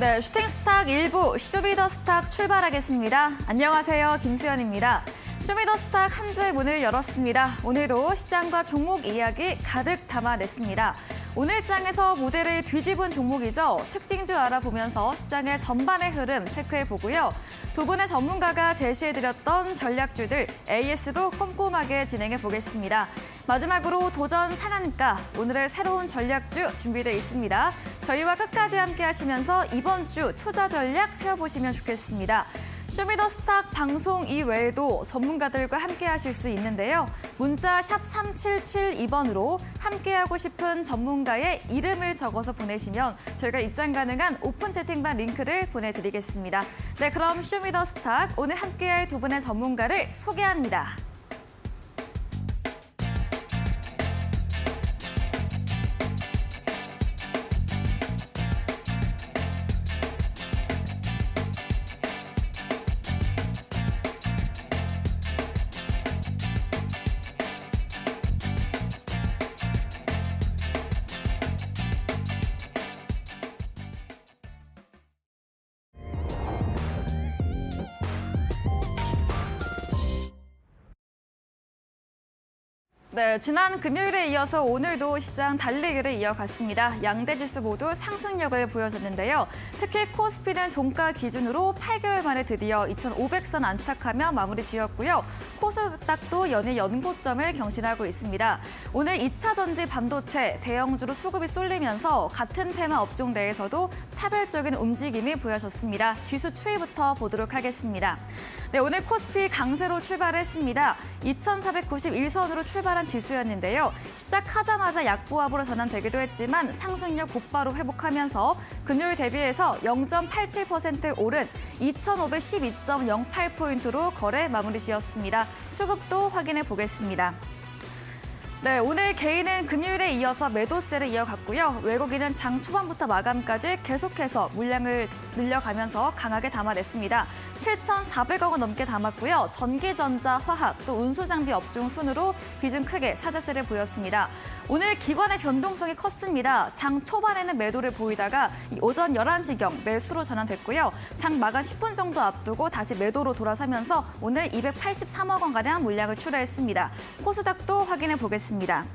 네, 슈팅스탁 1부 쇼미더스탁 출발하겠습니다. 안녕하세요, 김수연입니다. 쇼미더스탁 한 주의 문을 열었습니다. 오늘도 시장과 종목 이야기 가득 담아냈습니다. 오늘 장에서 무대를 뒤집은 종목이죠. 특징주 알아보면서 시장의 전반의 흐름 체크해보고요. 두 분의 전문가가 제시해드렸던 전략주들 AS도 꼼꼼하게 진행해보겠습니다. 마지막으로 도전 상한가, 오늘의 새로운 전략주 준비되어 있습니다. 저희와 끝까지 함께 하시면서 이번 주 투자 전략 세워보시면 좋겠습니다. 쇼미더스탁 방송 이외에도 전문가들과 함께 하실 수 있는데요. 문자 샵 3772번으로 함께하고 싶은 전문가의 이름을 적어서 보내시면 저희가 입장 가능한 오픈 채팅방 링크를 보내드리겠습니다. 네, 그럼 쇼미더스탁 오늘 함께할 두 분의 전문가를 소개합니다. 네, 지난 금요일에 이어서 오늘도 시장 달리기를 이어갔습니다. 양대 지수 모두 상승력을 보여줬는데요. 특히 코스피는 종가 기준으로 8개월 만에 드디어 2,500선 안착하며 마무리 지었고요. 코스닥도 연일 연고점을 경신하고 있습니다. 오늘 2차 전지 반도체 대형주로 수급이 쏠리면서 같은 테마 업종 내에서도 차별적인 움직임이 보여졌습니다. 지수 추이부터 보도록 하겠습니다. 네, 오늘 코스피 강세로 출발했습니다. 2,491선으로 출발한 지수였는데요. 시작하자마자 약보합으로 전환되기도 했지만 상승력 곧바로 회복하면서 금요일 대비해서 0.87% 오른 2,512.08포인트로 거래 마무리 지었습니다. 수급도 확인해 보겠습니다. 네, 오늘 개인은 금요일에 이어서 매도세를 이어갔고요. 외국인은 장 초반부터 마감까지 계속해서 물량을 늘려가면서 강하게 담아냈습니다. 7,400억 원 넘게 담았고요. 전기전자, 화학, 또 운수장비 업종 순으로 비중 크게 사자세를 보였습니다. 오늘 기관의 변동성이 컸습니다. 장 초반에는 매도를 보이다가 오전 11시경 매수로 전환됐고요. 장 마감 10분 정도 앞두고 다시 매도로 돌아서면서 오늘 283억 원가량 물량을 출하했습니다. 코스닥도 확인해 보겠습니다. 네,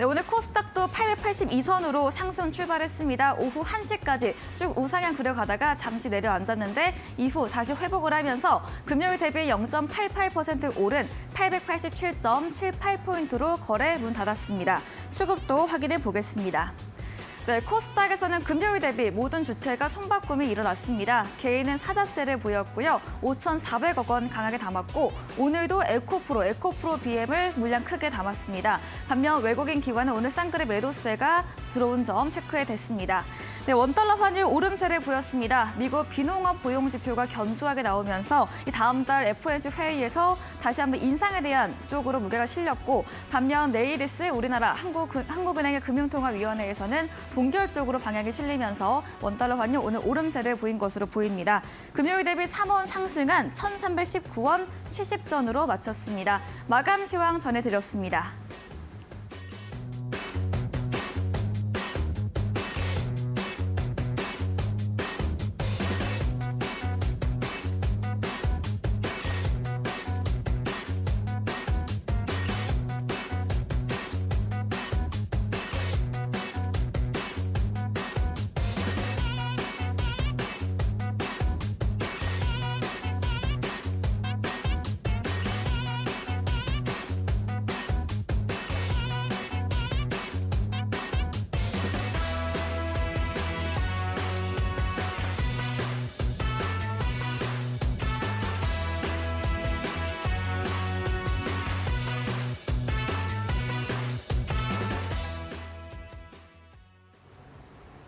오늘 코스닥도 882선으로 상승 출발했습니다. 오후 1시까지 쭉 우상향 그려가다가 잠시 내려앉았는데 이후 다시 회복을 하면서 금요일 대비 0.88% 오른 887.78포인트로 거래 문 닫았습니다. 수급도 확인해 보겠습니다. 네, 코스닥에서는 금요일 대비 모든 주체가 손바꿈이 일어났습니다. 개인은 사자세를 보였고요. 5,400억 원 강하게 담았고 오늘도 에코프로 BM을 물량 크게 담았습니다. 반면 외국인 기관은 오늘 쌍끌의 매도세가 들어온 점 체크해 됐습니다. 네, 원달러 환율 오름세를 보였습니다. 미국 비농업 고용 지표가 견조하게 나오면서 다음 달 FOMC 회의에서 다시 한번 인상에 대한 쪽으로 무게가 실렸고 반면 네이리스 우리나라 한국은행의 금융통화위원회에서는 동결적으로 방향이 실리면서 원달러 환율 오늘 오름세를 보인 것으로 보입니다. 금요일 대비 3원 상승한 1,319원 70전으로 마쳤습니다. 마감 시황 전해드렸습니다.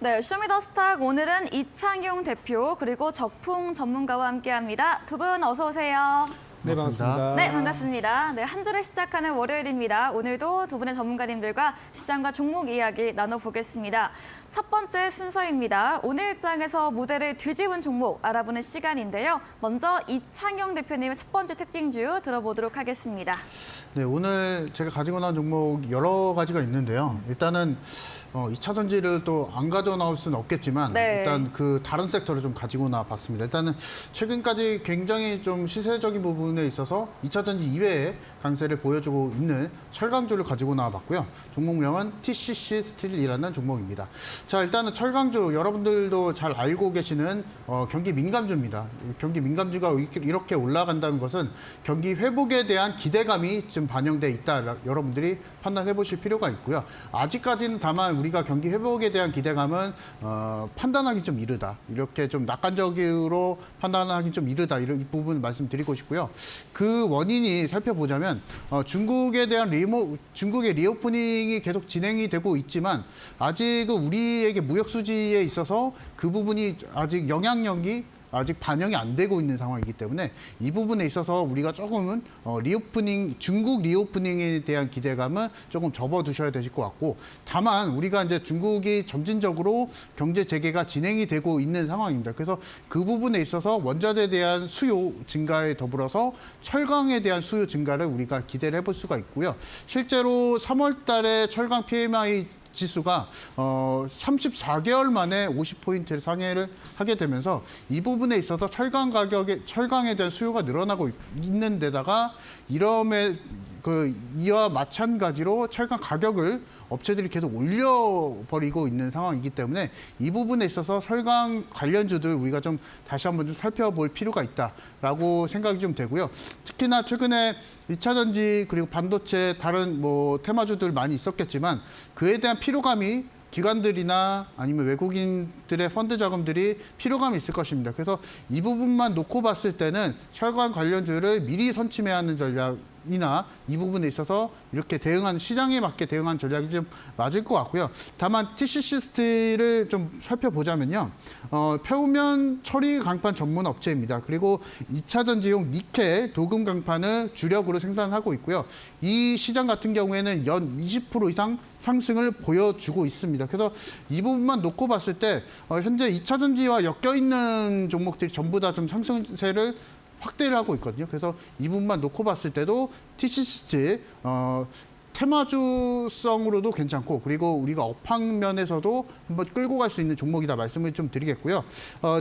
네, 쇼미더스탁 오늘은 이창용 대표 그리고 적풍 전문가와 함께합니다. 두 분 어서 오세요. 네, 반갑습니다. 네, 반갑습니다. 네, 한 주를 시작하는 월요일입니다. 오늘도 두 분의 전문가님들과 시장과 종목 이야기 나눠보겠습니다. 첫 번째 순서입니다. 오늘 장에서 무대를 뒤집은 종목 알아보는 시간인데요. 먼저 이창용 대표님의 첫 번째 특징주 들어보도록 하겠습니다. 네, 오늘 제가 가지고 나온 종목 여러 가지가 있는데요. 일단은 2차 전지를 또 안 가져 나올 수는 없겠지만 네. 일단 그 다른 섹터를 좀 가지고 나봤습니다. 일단은 최근까지 굉장히 좀 시세적인 부분에 있어서 2차 전지 이외에 강세를 보여주고 있는 철강주를 가지고 나와봤고요. 종목명은 TCC 스틸이라는 종목입니다. 자, 일단은 철강주 여러분들도 잘 알고 계시는 경기 민감주입니다. 경기 민감주가 이렇게 올라간다는 것은 경기 회복에 대한 기대감이 좀 반영돼 있다. 여러분들이 판단해 보실 필요가 있고요. 아직까지는 다만 우리가 경기 회복에 대한 기대감은 판단하기 좀 이르다. 이렇게 좀 낙관적으로 판단하기 좀 이르다. 이 부분 말씀드리고 싶고요. 그 원인이 살펴보자면 중국에 대한 중국의 리오프닝이 계속 진행이 되고 있지만 아직은 우리에게 무역 수지에 있어서 그 부분이 아직 영향력이 아직 반영이 안 되고 있는 상황이기 때문에 이 부분에 있어서 우리가 조금은 중국 리오프닝에 대한 기대감은 조금 접어두셔야 되실 것 같고, 다만 우리가 이제 중국이 점진적으로 경제 재개가 진행이 되고 있는 상황입니다. 그래서 그 부분에 있어서 원자재에 대한 수요 증가에 더불어서 철강에 대한 수요 증가를 우리가 기대를 해볼 수가 있고요. 실제로 3월 달에 철강 PMI 지수가 34개월 만에 50포인트를 상회를 하게 되면서 이 부분에 있어서 철강에 대한 수요가 늘어나고 있는 데다가 이와 마찬가지로 철강 가격을 업체들이 계속 올려버리고 있는 상황이기 때문에 이 부분에 있어서 철강 관련주들 우리가 좀 다시 한번 좀 살펴볼 필요가 있다라고 생각이 좀 되고요. 특히나 최근에 2차 전지 그리고 반도체 다른 테마주들 많이 있었겠지만 그에 대한 피로감이 기관들이나 아니면 외국인들의 펀드 자금들이 피로감이 있을 것입니다. 그래서 이 부분만 놓고 봤을 때는 철강 관련주를 미리 선침해야 하는 전략이나 이 부분에 있어서 이렇게 시장에 맞게 대응하는 전략이 좀 맞을 것 같고요. 다만 TCC 스틸을 좀 살펴보자면요. 표면 처리 강판 전문 업체입니다. 그리고 2차 전지용 니켈 도금 강판을 주력으로 생산하고 있고요. 이 시장 같은 경우에는 연 20% 이상 상승을 보여주고 있습니다. 그래서 이 부분만 놓고 봤을 때 현재 2차 전지와 엮여 있는 종목들이 전부 다 좀 상승세를 확대를 하고 있거든요. 그래서 이 부분만 놓고 봤을 때도 TCC 테마주성으로도 괜찮고, 그리고 우리가 업황면에서도 한번 끌고 갈 수 있는 종목이다 말씀을 좀 드리겠고요.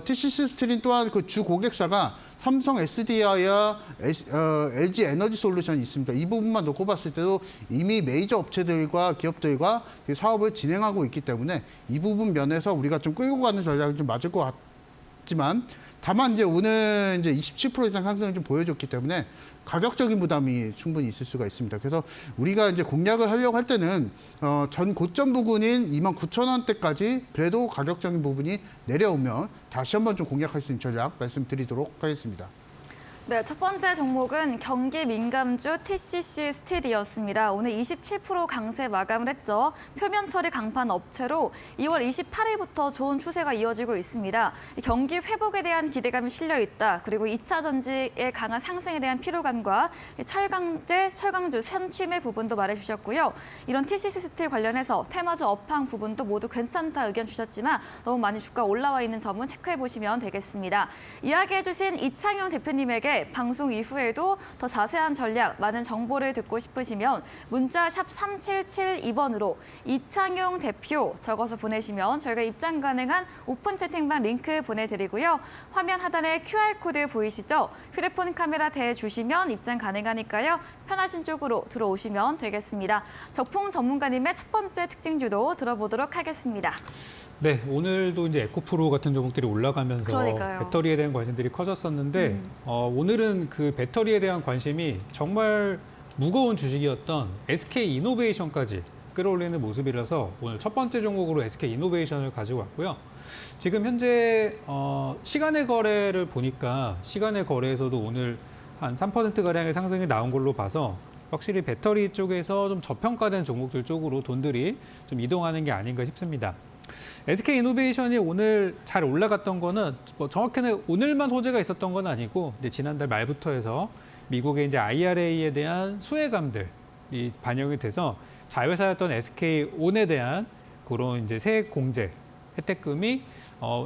TCC 스틸은 또한 그 주 고객사가 삼성 SDI와 LG 에너지 솔루션이 있습니다. 이 부분만 놓고 봤을 때도 이미 메이저 업체들과 기업들과 사업을 진행하고 있기 때문에 이 부분 면에서 우리가 좀 끌고 가는 전략이 좀 맞을 것 같지만, 다만 이제 오늘 이제 27% 이상 상승을 좀 보여줬기 때문에 가격적인 부담이 충분히 있을 수가 있습니다. 그래서 우리가 이제 공략을 하려고 할 때는 전 고점 부근인 29,000원대까지 그래도 가격적인 부분이 내려오면 다시 한번 좀 공략할 수 있는 전략 말씀드리도록 하겠습니다. 네, 첫 번째 종목은 경기 민감주 TCC 스틸이었습니다. 오늘 27% 강세 마감을 했죠. 표면 처리 강판 업체로 2월 28일부터 좋은 추세가 이어지고 있습니다. 경기 회복에 대한 기대감이 실려 있다. 그리고 2차 전지의 강한 상승에 대한 피로감과 철강주 선취매 부분도 말해주셨고요. 이런 TCC 스틸 관련해서 테마주 업황 부분도 모두 괜찮다 의견 주셨지만 너무 많이 주가 올라와 있는 점은 체크해 보시면 되겠습니다. 이야기해주신 이창용 대표님에게 방송 이후에도 더 자세한 전략, 많은 정보를 듣고 싶으시면 문자 샵 3772번으로 이창용 대표 적어서 보내시면 저희가 입장 가능한 오픈 채팅방 링크 보내드리고요. 화면 하단에 QR코드 보이시죠? 휴대폰 카메라 대주시면 입장 가능하니까요. 편하신 쪽으로 들어오시면 되겠습니다. 적풍 전문가님의 첫 번째 특징주도 들어보도록 하겠습니다. 네, 오늘도 이제 에코프로 같은 종목들이 올라가면서 그러니까요. 배터리에 대한 관심들이 커졌었는데 오늘은 그 배터리에 대한 관심이 정말 무거운 주식이었던 SK이노베이션까지 끌어올리는 모습이라서 오늘 첫 번째 종목으로 SK이노베이션을 가지고 왔고요. 지금 현재 시간의 거래를 보니까 시간의 거래에서도 오늘 한 3%가량의 상승이 나온 걸로 봐서 확실히 배터리 쪽에서 좀 저평가된 종목들 쪽으로 돈들이 좀 이동하는 게 아닌가 싶습니다. SK이노베이션이 오늘 잘 올라갔던 거는 정확히는 오늘만 호재가 있었던 건 아니고 이제 지난달 말부터 해서 미국의 이제 IRA에 대한 수혜감들이 반영이 돼서 자회사였던 SK온에 대한 그런 이제 세액 공제 혜택금이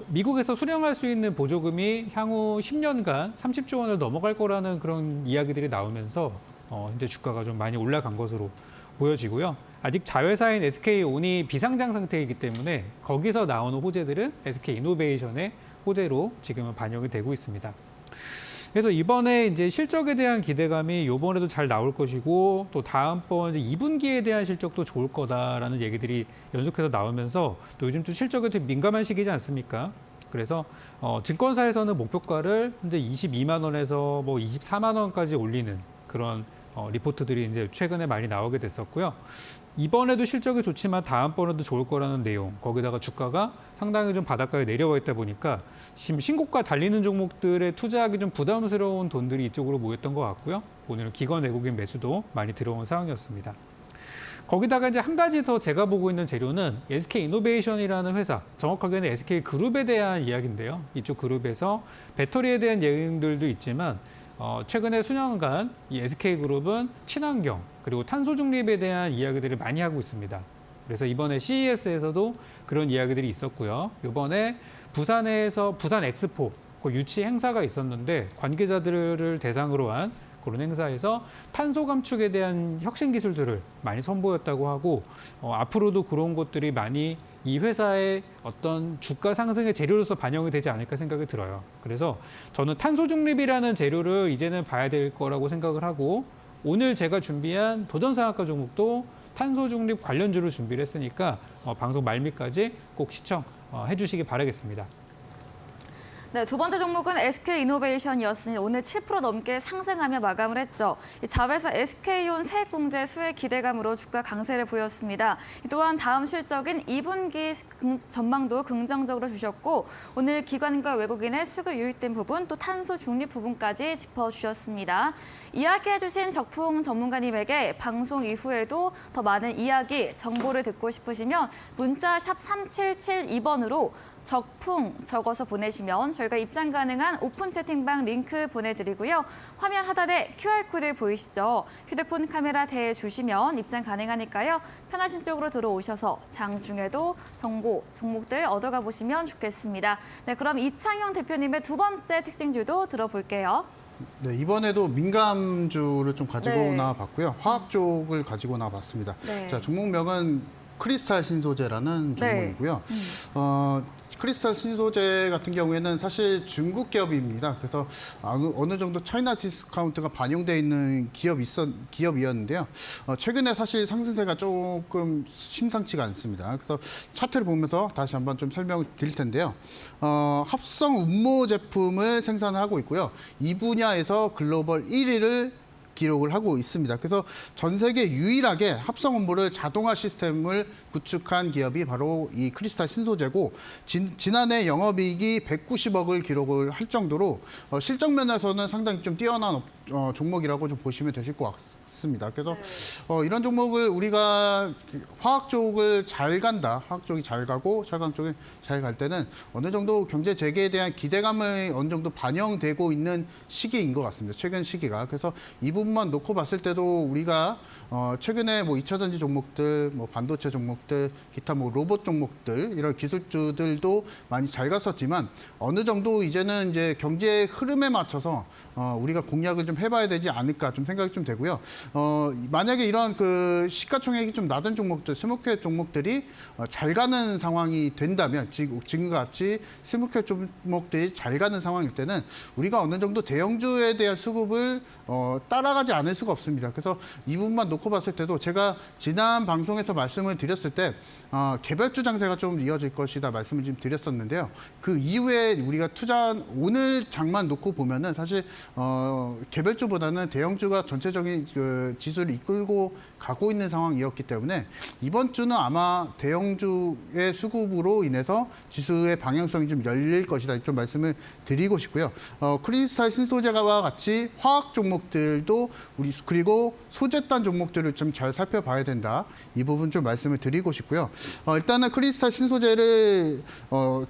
미국에서 수령할 수 있는 보조금이 향후 10년간 30조 원을 넘어갈 거라는 그런 이야기들이 나오면서 현재 주가가 좀 많이 올라간 것으로 보여지고요. 아직 자회사인 SK온이 비상장 상태이기 때문에 거기서 나오는 호재들은 SK이노베이션의 호재로 지금은 반영이 되고 있습니다. 그래서 이번에 이제 실적에 대한 기대감이 이번에도 잘 나올 것이고 또 다음번 2분기에 대한 실적도 좋을 거다라는 얘기들이 연속해서 나오면서 또 요즘 좀 실적에 되게 민감한 시기지 않습니까? 그래서 증권사에서는 목표가를 현재 22만 원에서 뭐 24만 원까지 올리는 그런 리포트들이 이제 최근에 많이 나오게 됐었고요. 이번에도 실적이 좋지만 다음번에도 좋을 거라는 내용, 거기다가 주가가 상당히 좀 바닷가에 내려와 있다 보니까 지금 신고가 달리는 종목들에 투자하기 좀 부담스러운 돈들이 이쪽으로 모였던 것 같고요. 오늘은 기관 외국인 매수도 많이 들어온 상황이었습니다. 거기다가 이제 한 가지 더 제가 보고 있는 재료는 SK이노베이션이라는 회사, 정확하게는 SK그룹에 대한 이야기인데요. 이쪽 그룹에서 배터리에 대한 내용들도 있지만 최근에 수년간 이 SK그룹은 친환경 그리고 탄소 중립에 대한 이야기들을 많이 하고 있습니다. 그래서 이번에 CES에서도 그런 이야기들이 있었고요. 이번에 부산에서 부산 엑스포 그 유치 행사가 있었는데 관계자들을 대상으로 한 그런 행사에서 탄소 감축에 대한 혁신 기술들을 많이 선보였다고 하고 앞으로도 그런 것들이 많이 이 회사의 어떤 주가 상승의 재료로서 반영이 되지 않을까 생각이 들어요. 그래서 저는 탄소 중립이라는 재료를 이제는 봐야 될 거라고 생각을 하고 오늘 제가 준비한 도전상한가 종목도 탄소 중립 관련주를 준비를 했으니까 방송 말미까지 꼭 시청해 주시기 바라겠습니다. 네, 두 번째 종목은 SK이노베이션이었으니 오늘 7% 넘게 상승하며 마감을 했죠. 이 자회사 SK온 세액공제 수혜 기대감으로 주가 강세를 보였습니다. 또한 다음 실적인 2분기 전망도 긍정적으로 주셨고 오늘 기관과 외국인의 수급 유입된 부분 또 탄소 중립 부분까지 짚어주셨습니다. 이야기해주신 적풍 전문가님에게 방송 이후에도 더 많은 이야기, 정보를 듣고 싶으시면 문자 샵 3772번으로 적풍 적어서 보내시면 저희가 입장 가능한 오픈 채팅방 링크 보내드리고요. 화면 하단에 QR코드 보이시죠? 휴대폰 카메라 대주시면 입장 가능하니까요. 편하신 쪽으로 들어오셔서 장중에도 정보, 종목들 얻어가 보시면 좋겠습니다. 네, 그럼 이창용 대표님의 두 번째 특징주도 들어볼게요. 네, 이번에도 민감주를 좀 가지고 네. 나와봤고요. 화학 쪽을 가지고 나와봤습니다. 네. 자, 종목명은 크리스탈 신소재라는 종목이고요. 크리스탈 신소재 같은 경우에는 사실 중국 기업입니다. 그래서 어느 정도 차이나 디스카운트가 반영되어 있는 기업이었는데요. 최근에 사실 상승세가 조금 심상치가 않습니다. 그래서 차트를 보면서 다시 한번 좀 설명을 드릴 텐데요. 합성 운모 제품을 생산하고 있고요. 이 분야에서 글로벌 1위를 기록을 하고 있습니다. 그래서 전 세계 유일하게 합성 운모를 자동화 시스템을 구축한 기업이 바로 이 크리스탈 신소재고 지난해 영업이익이 190억을 기록을 할 정도로 실적 면에서는 상당히 좀 뛰어난 종목이라고 좀 보시면 되실 것 같습니다. 그래서 이런 종목을 우리가 화학 쪽을 잘 간다, 화학 쪽이 잘 가고 철강 쪽이 잘 갈 때는 어느 정도 경제 재개에 대한 기대감이 어느 정도 반영되고 있는 시기인 것 같습니다. 최근 시기가. 그래서 이 부분만 놓고 봤을 때도 우리가 최근에 뭐 2차 전지 종목들, 뭐 반도체 종목들, 기타 뭐 로봇 종목들 이런 기술주들도 많이 잘 갔었지만 어느 정도 이제는 이제 경제의 흐름에 맞춰서 우리가 공략을 좀 해봐야 되지 않을까 좀 생각이 좀 되고요. 만약에 이런 그 시가총액이 좀 낮은 종목들, 스몰캡 종목들이 잘 가는 상황이 된다면 지금같이 스몰캡 종목들이 잘 가는 상황일 때는 우리가 어느 정도 대형주에 대한 수급을 따라가지 않을 수가 없습니다. 그래서 이 부분만 놓고 봤을 때도 제가 지난 방송에서 말씀을 드렸을 때 개별주 장세가 좀 이어질 것이다 말씀을 좀 드렸었는데요. 그 이후에 우리가 투자한 오늘 장만 놓고 보면은 사실 개별주보다는 대형주가 전체적인 그 지수를 이끌고 가고 있는 상황이었기 때문에 이번 주는 아마 대형주의 수급으로 인해서 지수의 방향성이 좀 열릴 것이다 좀 말씀을 드리고 싶고요. 크리스탈 신소재와 같이 화학 종목들도 그리고 소재단 종목들을 좀 잘 살펴봐야 된다. 이 부분 좀 말씀을 드리고 싶고요. 일단은 크리스탈 신소재를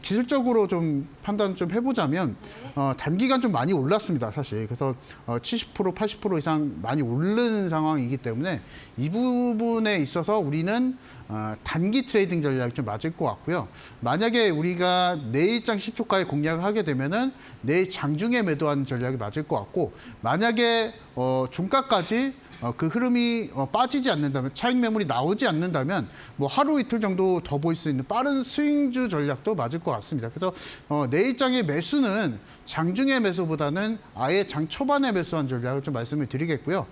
기술적으로 좀 판단 좀 해보자면 단기간 좀 많이 올랐습니다, 사실. 그래서 70%, 80% 이상 많이 오른 상황이기 때문에 이 부분에 있어서 우리는 단기 트레이딩 전략이 좀 맞을 것 같고요. 만약에 우리가 내일장 시초가에 공략을 하게 되면은 내일 장중에 매도하는 전략이 맞을 것 같고, 만약에 종가까지 그 흐름이 빠지지 않는다면, 차익 매물이 나오지 않는다면 뭐 하루 이틀 정도 더 보일 수 있는 빠른 스윙주 전략도 맞을 것 같습니다. 그래서 내일장의 매수는 장중의 매수보다는 아예 장 초반에 매수한 전략을 좀 말씀을 드리겠고요.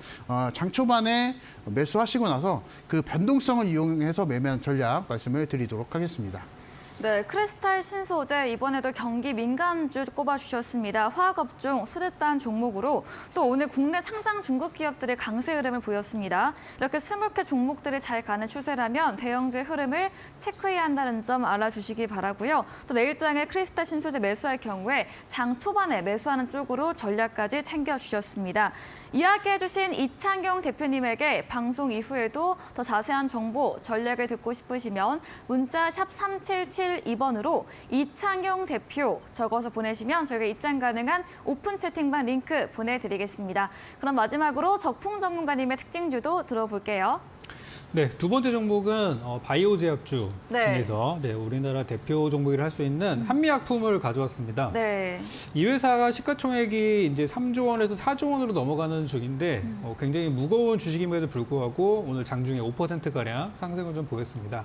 장 초반에 매수하시고 나서 그 변동성을 이용해서 매매한 전략 말씀을 드리도록 하겠습니다. 네, 크리스탈 신소재 이번에도 경기 민감주 꼽아주셨습니다. 화학업종, 소재단 종목으로 또 오늘 국내 상장 중국 기업들의 강세 흐름을 보였습니다. 이렇게 스몰캡 종목들이 잘 가는 추세라면 대형주의 흐름을 체크해야 한다는 점 알아주시기 바라고요. 또 내일장에 크리스탈 신소재 매수할 경우에 장 초반에 매수하는 쪽으로 전략까지 챙겨주셨습니다. 이야기해주신 이창경 대표님에게 방송 이후에도 더 자세한 정보, 전략을 듣고 싶으시면 문자 샵 3772번으로 이창경 대표 적어서 보내시면 저희가 입장 가능한 오픈 채팅방 링크 보내드리겠습니다. 그럼 마지막으로 적풍 전문가님의 특징주도 들어볼게요. 네, 두 번째 종목은 바이오 제약주 네. 중에서 우리나라 대표 종목이라 할 수 있는 한미약품을 가져왔습니다. 네. 이 회사가 시가총액이 이제 3조 원에서 4조 원으로 넘어가는 중인데 굉장히 무거운 주식임에도 불구하고 오늘 장중에 5%가량 상승을 좀 보였습니다.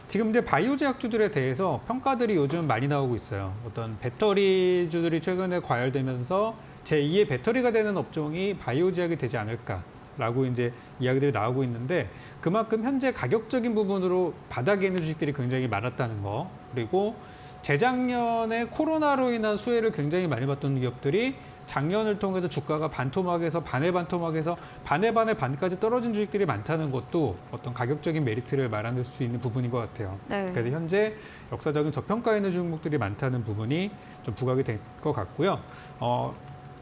지금 이제 바이오 제약주들에 대해서 평가들이 요즘 많이 나오고 있어요. 어떤 배터리주들이 최근에 과열되면서 제2의 배터리가 되는 업종이 바이오 제약이 되지 않을까라고 이제 이야기들이 나오고 있는데, 그만큼 현재 가격적인 부분으로 바닥에 있는 주식들이 굉장히 많았다는 거, 그리고 재작년에 코로나로 인한 수혜를 굉장히 많이 받던 기업들이 작년을 통해서 주가가 반토막에서 반의 반까지 떨어진 주식들이 많다는 것도 어떤 가격적인 메리트를 말하는 수 있는 부분인 것 같아요. 네. 그래서 현재 역사적인 저평가 있는 종목들이 많다는 부분이 좀 부각이 될 것 같고요.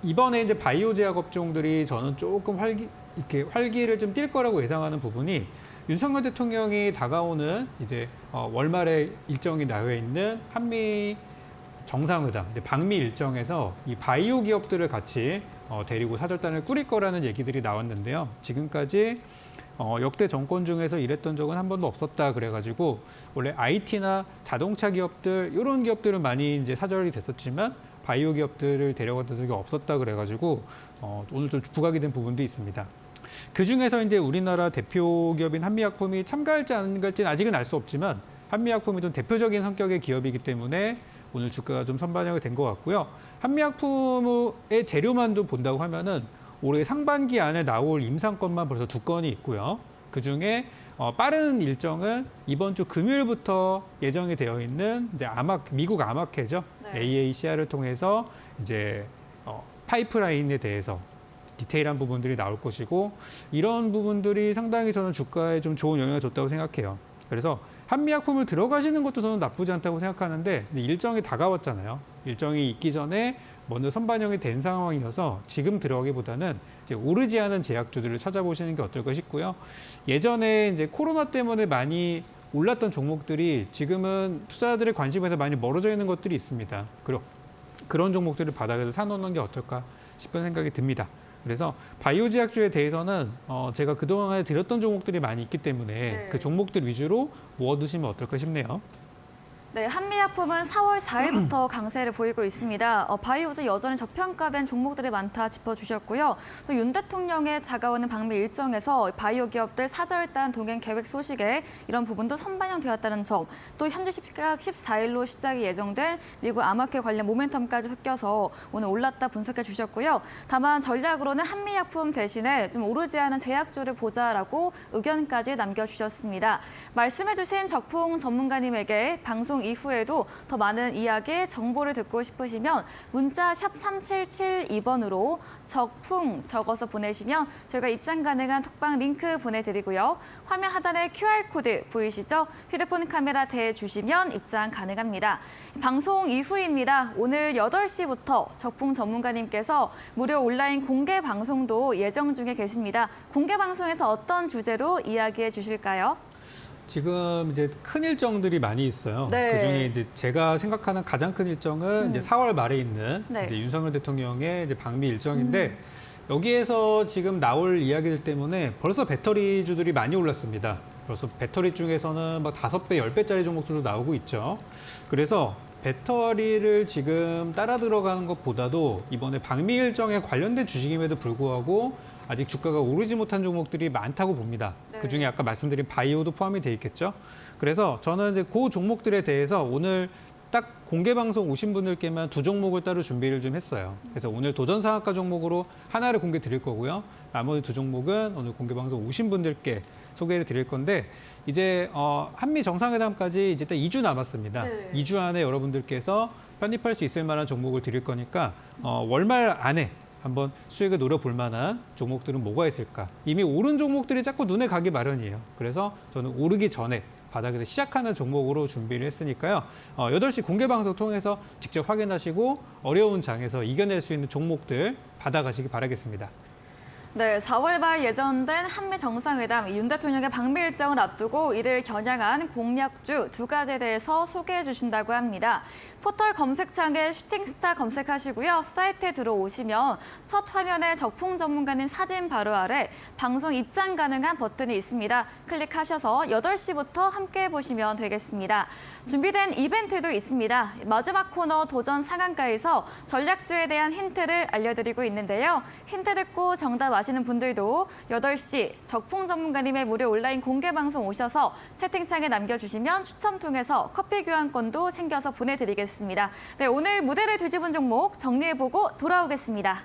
이번에 이제 바이오 제약 업종들이 저는 조금 활기를 좀 띨 거라고 예상하는 부분이, 윤석열 대통령이 다가오는 이제 월말에 일정이 나와 있는 한미 정상회담, 방미 일정에서 이 바이오 기업들을 같이 데리고 사절단을 꾸릴 거라는 얘기들이 나왔는데요. 지금까지 역대 정권 중에서 이랬던 적은 한 번도 없었다 그래가지고, 원래 IT나 자동차 기업들 이런 기업들은 많이 이제 사절이 됐었지만 바이오 기업들을 데려갔던 적이 없었다 그래가지고 오늘 좀 부각이 된 부분도 있습니다. 그 중에서 이제 우리나라 대표 기업인 한미약품이 참가할지 안 갈지는 아직은 알 수 없지만, 한미약품이 좀 대표적인 성격의 기업이기 때문에 오늘 주가가 좀 선반영이 된 것 같고요. 한미약품의 재료만도 본다고 하면은 올해 상반기 안에 나올 임상건만 벌써 2건이 있고요. 그 중에 빠른 일정은 이번 주 금요일부터 예정이 되어 있는 이제 미국 아마케죠. 네. AACR을 통해서 이제 파이프라인에 대해서 디테일한 부분들이 나올 것이고, 이런 부분들이 상당히 저는 주가에 좀 좋은 영향을 줬다고 생각해요. 그래서 한미약품을 들어가시는 것도 저는 나쁘지 않다고 생각하는데, 일정이 다가왔잖아요. 일정이 있기 전에 먼저 선반영이 된 상황이어서 지금 들어가기보다는 이제 오르지 않은 제약주들을 찾아보시는 게 어떨까 싶고요. 예전에 이제 코로나 때문에 많이 올랐던 종목들이 지금은 투자자들의 관심에서 많이 멀어져 있는 것들이 있습니다. 그런 종목들을 바닥에서 사놓는 게 어떨까 싶은 생각이 듭니다. 그래서 바이오 제약주에 대해서는 제가 그동안에 드렸던 종목들이 많이 있기 때문에 네. 그 종목들 위주로 모아두시면 어떨까 싶네요. 네, 한미약품은 4월 4일부터 강세를 보이고 있습니다. 바이오주 여전히 저평가된 종목들이 많다 짚어주셨고요. 또 윤 대통령의 다가오는 방미 일정에서 바이오 기업들 사절단 동행 계획 소식에 이런 부분도 선반영되었다는 점, 또 현지 시각 14일로 시작이 예정된 미국 아마케 관련 모멘텀까지 섞여서 오늘 올랐다 분석해 주셨고요. 다만 전략으로는 한미약품 대신에 좀 오르지 않은 제약주를 보자라고 의견까지 남겨주셨습니다. 말씀해 주신 적풍 전문가님에게 방송 방송 이후에도 더 많은 이야기, 정보를 듣고 싶으시면 문자 샵 3772번으로 적풍 적어서 보내시면 저희가 입장 가능한 톡방 링크 보내드리고요. 화면 하단에 QR코드 보이시죠? 휴대폰 카메라 대주시면 입장 가능합니다. 방송 이후입니다. 오늘 8시부터 적풍 전문가님께서 무료 온라인 공개 방송도 예정 중에 계십니다. 공개 방송에서 어떤 주제로 이야기해 주실까요? 지금 이제 큰 일정들이 많이 있어요. 네. 그중에 이제 제가 생각하는 가장 큰 일정은 이제 4월 말에 있는 네. 이제 윤석열 대통령의 이제 방미 일정인데 여기에서 지금 나올 이야기들 때문에 벌써 배터리주들이 많이 올랐습니다. 벌써 배터리 중에서는 막 5배, 10배짜리 종목들도 나오고 있죠. 그래서 배터리를 지금 따라 들어가는 것보다도 이번에 방미 일정에 관련된 주식임에도 불구하고 아직 주가가 오르지 못한 종목들이 많다고 봅니다. 네. 그중에 아까 말씀드린 바이오도 포함이 돼 있겠죠. 그래서 저는 이제 그 종목들에 대해서 오늘 딱 공개 방송 오신 분들께만 2종목을 따로 준비를 좀 했어요. 그래서 오늘 도전 상한가 종목으로 하나를 공개 드릴 거고요. 나머지 2종목은 오늘 공개 방송 오신 분들께 소개를 드릴 건데 이제 한미 정상회담까지 이제 딱 2주 남았습니다. 네. 2주 안에 여러분들께서 편입할 수 있을 만한 종목을 드릴 거니까 월말 안에 한번 수익을 노려볼 만한 종목들은 뭐가 있을까? 이미 오른 종목들이 자꾸 눈에 가기 마련이에요. 그래서 저는 오르기 전에 바닥에서 시작하는 종목으로 준비를 했으니까요. 8시 공개 방송 통해서 직접 확인하시고 어려운 장에서 이겨낼 수 있는 종목들 받아가시기 바라겠습니다. 네, 4월 말 예정된 한미 정상회담, 윤 대통령의 방미 일정을 앞두고 이를 겨냥한 공략주 2가지에 대해서 소개해 주신다고 합니다. 포털 검색창에 슈팅스타 검색하시고요. 사이트에 들어오시면 첫 화면에 적풍 전문가님 사진 바로 아래 방송 입장 가능한 버튼이 있습니다. 클릭하셔서 8시부터 함께 보시면 되겠습니다. 준비된 이벤트도 있습니다. 마지막 코너 도전 상한가에서 전략주에 대한 힌트를 알려드리고 있는데요. 힌트 듣고 정답 아시는 분들도 8시 적풍 전문가님의 무료 온라인 공개 방송 오셔서 채팅창에 남겨주시면 추첨 통해서 커피 교환권도 챙겨서 보내드리겠습니다. 네, 오늘 무대를 뒤집은 종목 정리해보고 돌아오겠습니다.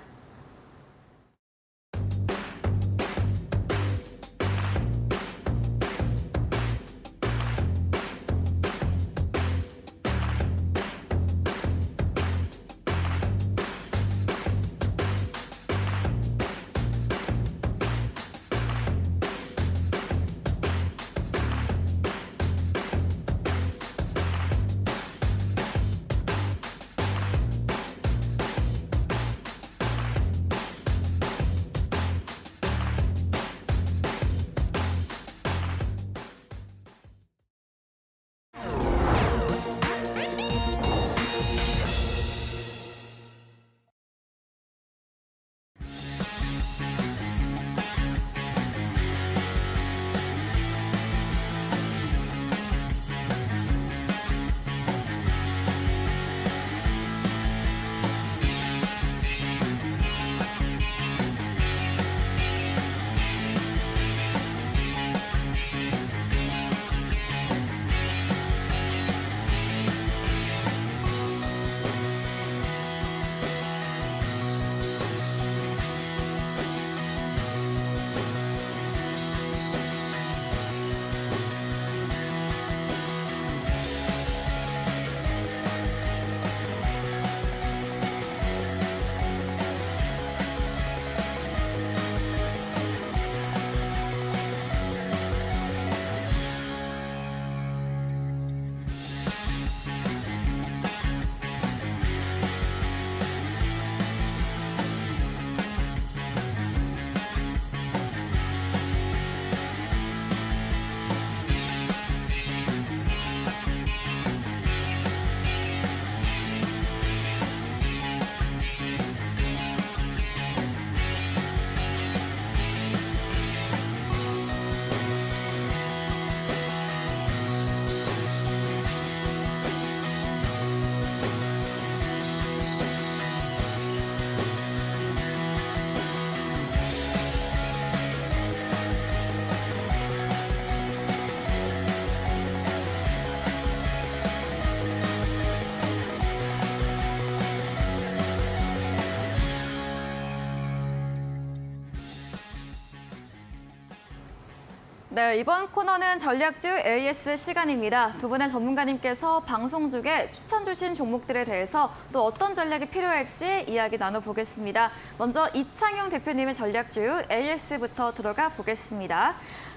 네, 이번 코너는 전략주 AS 시간입니다. 두 분의 전문가님께서 방송 중에 추천 주신 종목들에 대해서 또 어떤 전략이 필요할지 이야기 나눠보겠습니다. 먼저 이창용 대표님의 전략주 AS부터 들어가 보겠습니다.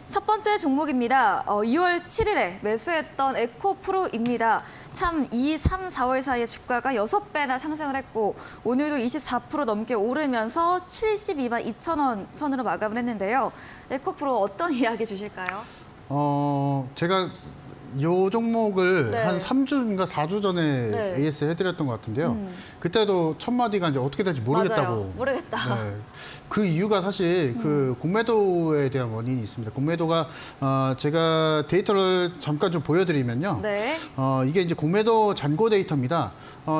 첫 번째 종목입니다. 2월 7일에 매수했던 에코프로입니다. 참 2, 3, 4월 사이에 주가가 6배나 상승을 했고 오늘도 24% 넘게 오르면서 72만 2천 원 선으로 마감을 했는데요. 에코프로 어떤 이야기 주실까요? 제가 이 종목을 네. 한 3주인가 4주 전에 네. AS 해드렸던 것 같은데요. 그때도 첫 마디가 이제 어떻게 될지 모르겠다고. 맞아요. 모르겠다. 네. 그 이유가 사실 그 공매도에 대한 원인이 있습니다. 공매도가 제가 데이터를 잠깐 좀 보여드리면요. 네. 이게 이제 공매도 잔고 데이터입니다.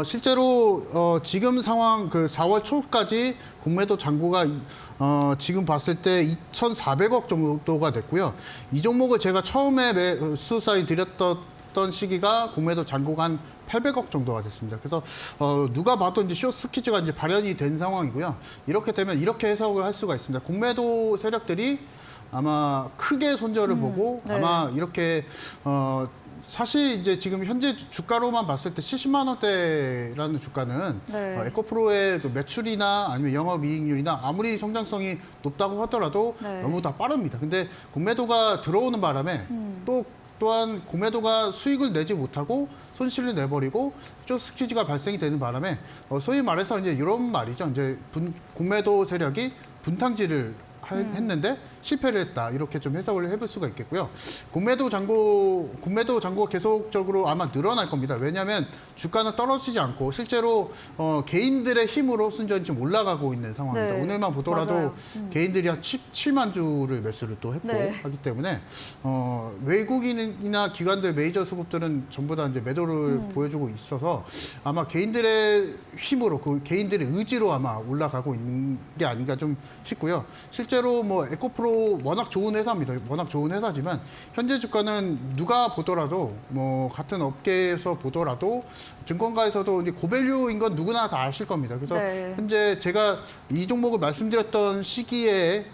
실제로 지금 상황 그 4월 초까지 공매도 잔고가 지금 봤을 때 2,400억 정도가 됐고요. 이 종목을 제가 처음에 매수 사인 드렸던 시기가 공매도 잔고가 한 800억 정도가 됐습니다. 그래서 누가 봐도 이제 숏 스퀴즈가 이제 발현이 된 상황이고요. 이렇게 되면 이렇게 해석을 할 수가 있습니다. 공매도 세력들이 아마 크게 손절을 보고 네. 아마 이렇게 사실 이제 지금 현재 주가로만 봤을 때 70만 원대라는 주가는 네. 에코프로의 그 매출이나 아니면 영업이익률이나 아무리 성장성이 높다고 하더라도 네. 너무 다 빠릅니다. 근데 공매도가 들어오는 바람에 또한 공매도가 수익을 내지 못하고 손실을 내버리고 숏 스퀴즈가 발생이 되는 바람에 소위 말해서 이제 이런 말이죠. 이제 공매도 세력이 분탕질을 했는데 실패를 했다. 이렇게 좀 해석을 해볼 수가 있겠고요. 공매도 잔고가 계속적으로 아마 늘어날 겁니다. 왜냐하면 주가는 떨어지지 않고 실제로 개인들의 힘으로 순전히 좀 올라가고 있는 상황입니다. 네. 오늘만 보더라도 맞아요. 개인들이 한 17만 주를 매수를 또 했고 네. 하기 때문에 외국인이나 기관들 메이저 수급들은 전부 다 이제 매도를 보여주고 있어서 아마 개인들의 힘으로 그 개인들의 의지로 아마 올라가고 있는 게 아닌가 좀 싶고요. 실제로 뭐 에코프로 워낙 좋은 회사입니다. 워낙 좋은 회사지만 현재 주가는 누가 보더라도 뭐 같은 업계에서 보더라도 증권가에서도 이제 고밸류인 건 누구나 다 아실 겁니다. 그래서 네. 현재 제가 이 종목을 말씀드렸던 시기에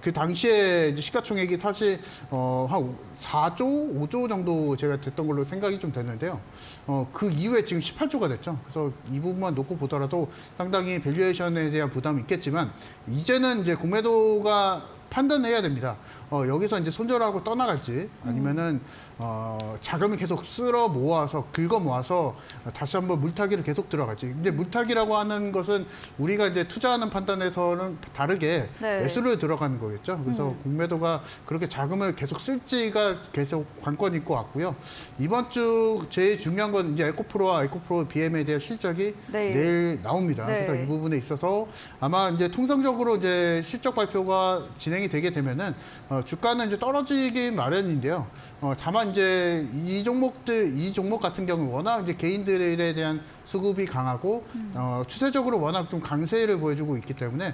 그 당시에 이제 시가총액이 사실 한 4조, 5조 정도 제가 됐던 걸로 생각이 좀 되는데요. 그 이후에 지금 18조가 됐죠. 그래서 이 부분만 놓고 보더라도 상당히 밸류에이션에 대한 부담이 있겠지만 이제는 이제 공매도가 판단해야 됩니다. 여기서 이제 손절하고 떠나갈지 아니면은 자금을 계속 쓸어 모아서 긁어 모아서 다시 한번 물타기를 계속 들어갈지. 이제 물타기라고 하는 것은 우리가 이제 투자하는 판단에서는 다르게 네. 매수를 들어가는 거겠죠. 그래서 공매도가 그렇게 자금을 계속 쓸지가 계속 관건이 있고 왔고요. 이번 주 제일 중요한 건 이제 에코프로와 에코프로 BM에 대한 실적이 내일 나옵니다. 네. 그래서 이 부분에 있어서 아마 이제 통상적으로 이제 실적 발표가 진행이 되게 되면은 주가는 이제 떨어지기 마련인데요. 다만 이제 이 종목 같은 경우 워낙 이제 개인들에 대한 수급이 강하고 추세적으로 워낙 좀 강세를 보여주고 있기 때문에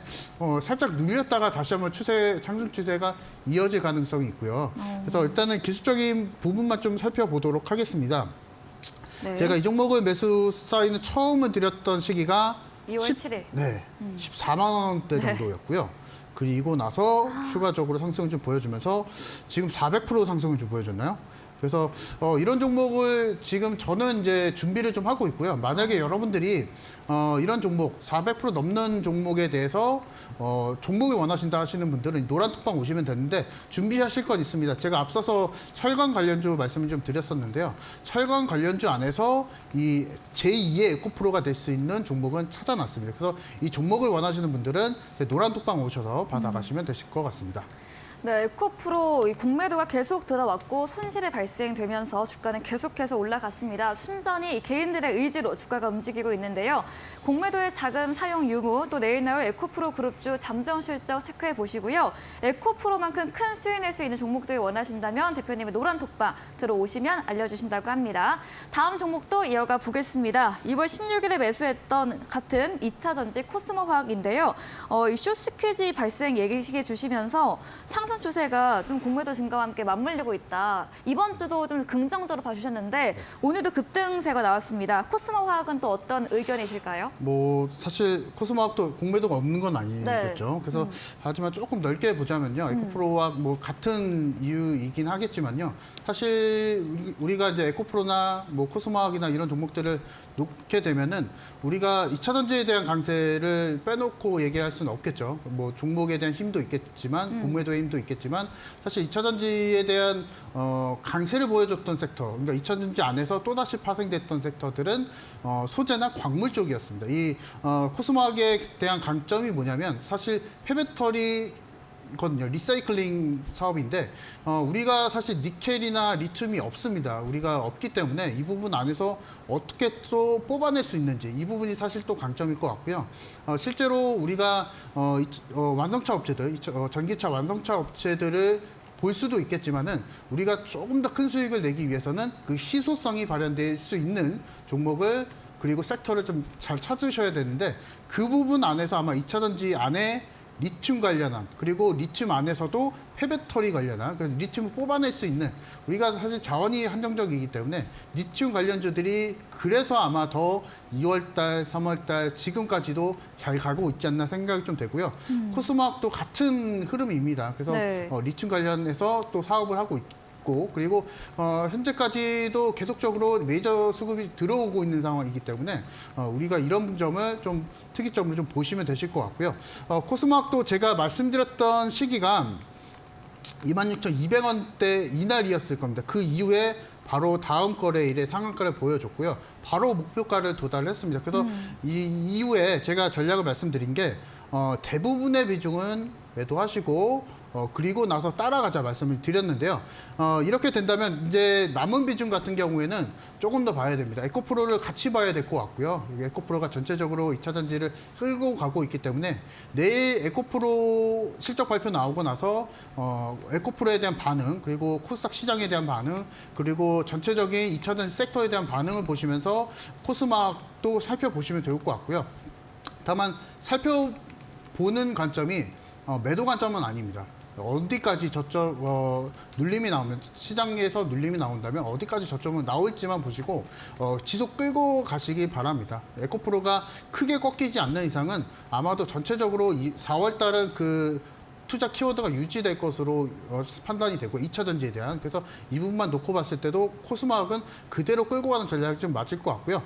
살짝 눌렸다가 다시 한번 상승 추세가 이어질 가능성이 있고요. 그래서 일단은 기술적인 부분만 좀 살펴보도록 하겠습니다. 네. 제가 이 종목을 매수 사인을 처음 드렸던 시기가 2월 7일. 네, 14만 원대 정도였고요. 그리고 나서 추가적으로 상승을 좀 보여주면서 지금 400% 상승을 좀 보여줬나요? 그래서 이런 종목을 지금 저는 이제 준비를 좀 하고 있고요. 만약에 여러분들이 이런 종목 400% 넘는 종목에 대해서 종목을 원하신다 하시는 분들은 노란 톡방 오시면 되는데 준비하실 건 있습니다. 제가 앞서서 철강 관련주 말씀을 좀 드렸었는데요. 철강 관련주 안에서 이 제2의 에코프로가 될 수 있는 종목은 찾아놨습니다. 그래서 이 종목을 원하시는 분들은 노란 톡방 오셔서 받아가시면 되실 것 같습니다. 네, 에코프로 이 공매도가 계속 들어왔고 손실이 발생되면서 주가는 계속해서 올라갔습니다. 순전히 개인들의 의지로 주가가 움직이고 있는데요. 공매도의 자금 사용 유무, 또 내일 나올 에코프로 그룹주 잠정 실적 체크해 보시고요. 에코프로만큼 큰 수익 낼 수 있는 종목들을 원하신다면 대표님의 노란 톡방 들어오시면 알려주신다고 합니다. 다음 종목도 이어가 보겠습니다. 2월 16일에 매수했던 같은 2차 전지 코스모 화학인데요. 이 숏 스퀴즈 발생 얘기해 주시면서 상승 상승 추세가 좀 공매도 증가와 함께 맞물리고 있다. 이번 주도 좀 긍정적으로 봐주셨는데 오늘도 급등세가 나왔습니다. 코스모 화학은 또 어떤 의견이실까요? 뭐 사실 코스모학도 공매도가 없는 건 아니겠죠. 그래서 하지만 조금 넓게 보자면요, 에코프로와 뭐 같은 이유이긴 하겠지만요. 사실 우리가 이제 에코프로나 뭐 코스모학이나 이런 종목들을 놓게 되면은 우리가 2차 전지에 대한 강세를 빼놓고 얘기할 수는 없겠죠. 뭐 종목에 대한 힘도 있겠지만 공매도의 힘도 있겠지만 사실 2차 전지에 대한 강세를 보여줬던 섹터, 그러니까 2차 전지 안에서 또다시 파생됐던 섹터들은 소재나 광물 쪽이었습니다. 이 코스모학에 대한 강점이 뭐냐면 사실 폐배터리 거든요. 리사이클링 사업인데 우리가 사실 니켈이나 리튬이 없습니다. 우리가 없기 때문에 이 부분 안에서 어떻게 또 뽑아낼 수 있는지 이 부분이 사실 또 강점일 것 같고요. 실제로 우리가 완성차 업체들, 전기차 완성차 업체들을 볼 수도 있겠지만은 우리가 조금 더 큰 수익을 내기 위해서는 그 희소성이 발현될 수 있는 종목을 그리고 섹터를 좀 잘 찾으셔야 되는데 그 부분 안에서 아마 2차 전지 안에 리튬 관련한 그리고 리튬 안에서도 폐배터리 관련한 그래서 리튬을 뽑아낼 수 있는 우리가 사실 자원이 한정적이기 때문에 리튬 관련주들이 그래서 아마 더 2월달, 3월달 지금까지도 잘 가고 있지 않나 생각이 좀 되고요. 코스모학도 같은 흐름입니다. 그래서 네. 리튬 관련해서 또 사업을 하고 있고 그리고 현재까지도 계속적으로 메이저 수급이 들어오고 있는 상황이기 때문에 우리가 이런 점을 좀 특이점을 좀 보시면 되실 것 같고요. 코스모학도 제가 말씀드렸던 시기가 26,200원대 이날이었을 겁니다. 그 이후에 바로 다음 거래일에 상한가를 보여줬고요. 바로 목표가를 도달했습니다. 그래서 이 이후에 제가 전략을 말씀드린 게 대부분의 비중은 매도하시고 그리고 나서 따라가자 말씀을 드렸는데요. 이렇게 된다면 이제 남은 비중 같은 경우에는 조금 더 봐야 됩니다. 에코프로를 같이 봐야 될 것 같고요. 에코프로가 전체적으로 2차 전지를 끌고 가고 있기 때문에 내일 에코프로 실적 발표 나오고 나서 에코프로에 대한 반응, 그리고 코스닥 시장에 대한 반응, 그리고 전체적인 2차 전지 섹터에 대한 반응을 보시면서 코스닥도 살펴보시면 좋을 것 같고요. 다만 살펴보는 관점이 매도 관점은 아닙니다. 어디까지 저점 눌림이 나오면 시장에서 눌림이 나온다면 어디까지 저점은 나올지만 보시고 지속 끌고 가시기 바랍니다. 에코프로가 크게 꺾이지 않는 이상은 아마도 전체적으로 4월 달은 그 투자 키워드가 유지될 것으로 판단이 되고 2차 전지에 대한 그래서 이 부분만 놓고 봤을 때도 코스모학은 그대로 끌고 가는 전략이 좀 맞을 것 같고요.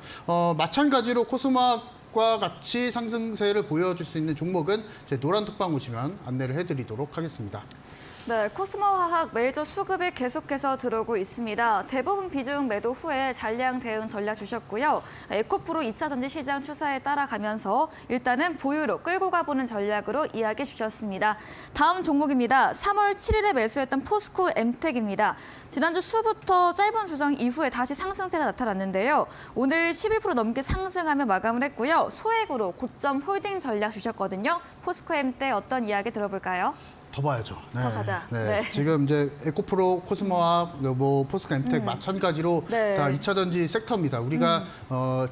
마찬가지로 코스모학 과 같이 상승세를 보여줄 수 있는 종목은 제 노란 톡방 오시면 안내를 해드리도록 하겠습니다. 네, 코스모화학 메이저 수급이 계속해서 들어오고 있습니다. 대부분 비중 매도 후에 잔량 대응 전략 주셨고요. 에코프로 2차 전지 시장 추세에 따라가면서 일단은 보유로 끌고 가보는 전략으로 이야기 주셨습니다. 다음 종목입니다. 3월 7일에 매수했던 포스코 엠텍입니다. 지난주 수부터 짧은 조정 이후에 다시 상승세가 나타났는데요. 오늘 11% 넘게 상승하며 마감을 했고요. 소액으로 고점 홀딩 전략 주셨거든요. 포스코 엠텍 어떤 이야기 들어볼까요? 더 봐야죠. 네. 더 가자. 네. 네. 지금 이제 에코프로, 코스모학, 뭐 포스코 엠텍 마찬가지로 네. 다 2차 전지 섹터입니다. 우리가